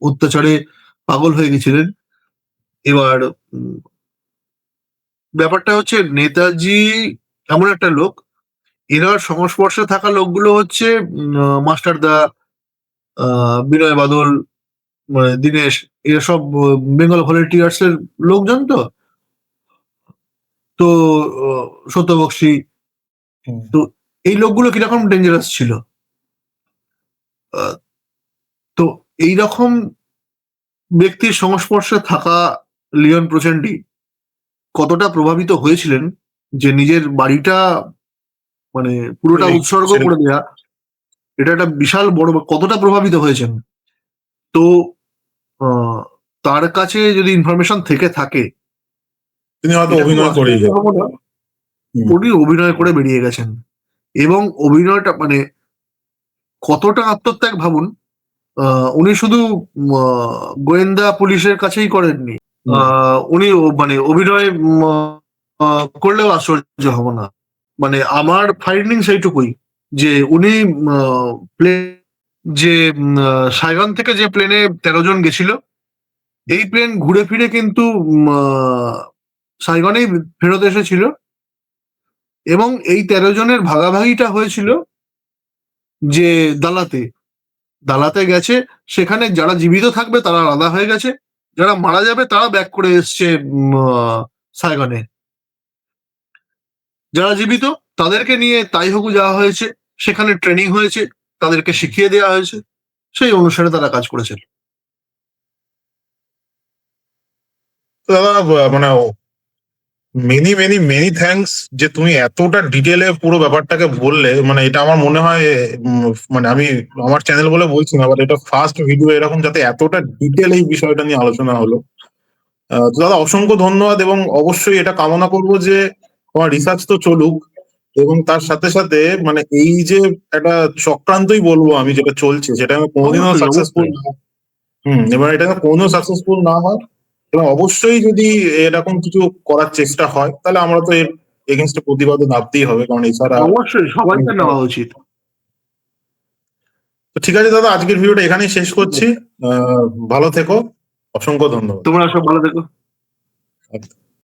অত্যাচারে পাগল হয়ে গেছিলেন। এবার উম, ব্যাপারটা হচ্ছে নেতাজি এমন একটা লোক, এনার সংস্পর্শে থাকা লোকগুলো হচ্ছে মাস্টার দা, বিনয় বাদল, মানে দীনেশ, এরা সব বেঙ্গল ভলেন্টিয়ার্স এর লোকজন তো। তো সত্যবক্সী, হুম, তো এই লোকগুলো কিরকম ডেঞ্জারাস ছিল। আহ, তো এইরকম ব্যক্তির সংস্পর্শে থাকা লিওন প্রচন্ডি কতটা প্রভাবিত হয়েছিলেন যে নিজের বাড়িটা মানে পুরোটা এই উৎসর্গ ছেড়ে করে দেয়া, এটা একটা বিশাল বড়, কতটা প্রভাবিত হয়েছেন। তো আহ, তার কাছে যদি ইনফরমেশন থেকে থাকে, তিনি হয়তো এটা খুব অভিনয় করেই আশ্চর্য গেছেন। হবো না, হুম, উনি অভিনয় করে বেরিয়ে গেছেন। এবং অভিনয়টা মানে কতটা আত্মত্যাগ ভাবুন। উনি শুধু গোয়েন্দা পুলিশের কাছেই করেননি, হুম, উনি মানে অভিনয় করলেও আশ্চর্য হব না। মানে আমার ফাইন্ডিংস এইটুকুই যে উনি যে সাইগন থেকে যে প্লেনে 13 জন গেছিল, এই প্লেন ঘুরে ফিরে কিন্তু সাইগনেই ফেরত এসেছিল। এবং এই 13 জনের ভাগাভাগিটা হয়েছিল যে দালাতে দালাতে গেছে, সেখানে যারা জীবিত থাকবে তারা আলাদা হয়ে গেছে, যারা মারা যাবে তারা ব্যাক করে এসছে সাইগনে। যারা জীবিত তাদেরকে নিয়ে তাইহোকু যাওয়া হয়েছে, সেখানে ট্রেনিং হয়েছে, তাদেরকে শিখিয়ে দেওয়া হয়েছে, সেই অনুসারে তারা কাজ করেছে। তো দাদা মানে মেনি মেনি মেনি থ্যাঙ্কস যে তুমি এতটা ডিটেলে পুরো ব্যাপারটাকে বললে। মানে এটা আমার মনে হয় মানে আমি আমার চ্যানেল বলে বলছি না, বাট এটা ফার্স্ট ভিডিও এরকম যাতে এতটা ডিটেল এই বিষয়টা নিয়ে আলোচনা হলো। তো দাদা অসংখ্য ধন্যবাদ, এবং অবশ্যই এটা কামনা করব যে তোমার রিসার্চ তো চলুক, এবং তার সাথে সাথে মানে এই যে একটা চক্রান্তই বলবো আমি যেটা চলছে, সেটা আমি কোনোদিনও অবশ্যই, সাকসেসফুল অবশ্যই। না। এবার এটা কোনো সাকসেসফুল না হয়, এবং অবশ্যই যদি এরকম কিছু করার চেষ্টা হয়, তাহলে আমরা তো এর এগেনস্টে প্রতিবাদে নামতেই হবে, কারণ এছাড়া অবশ্যই কোনো সবাইকে উপায় নেওয়া নেই। উচিত। তো ঠিক আছে দাদা, আজকের ভিডিওটা এখানেই শেষ করছি। ভালো থেকো, অসংখ্য ধন্যবাদ। তোমরা সব ভালো থেকো।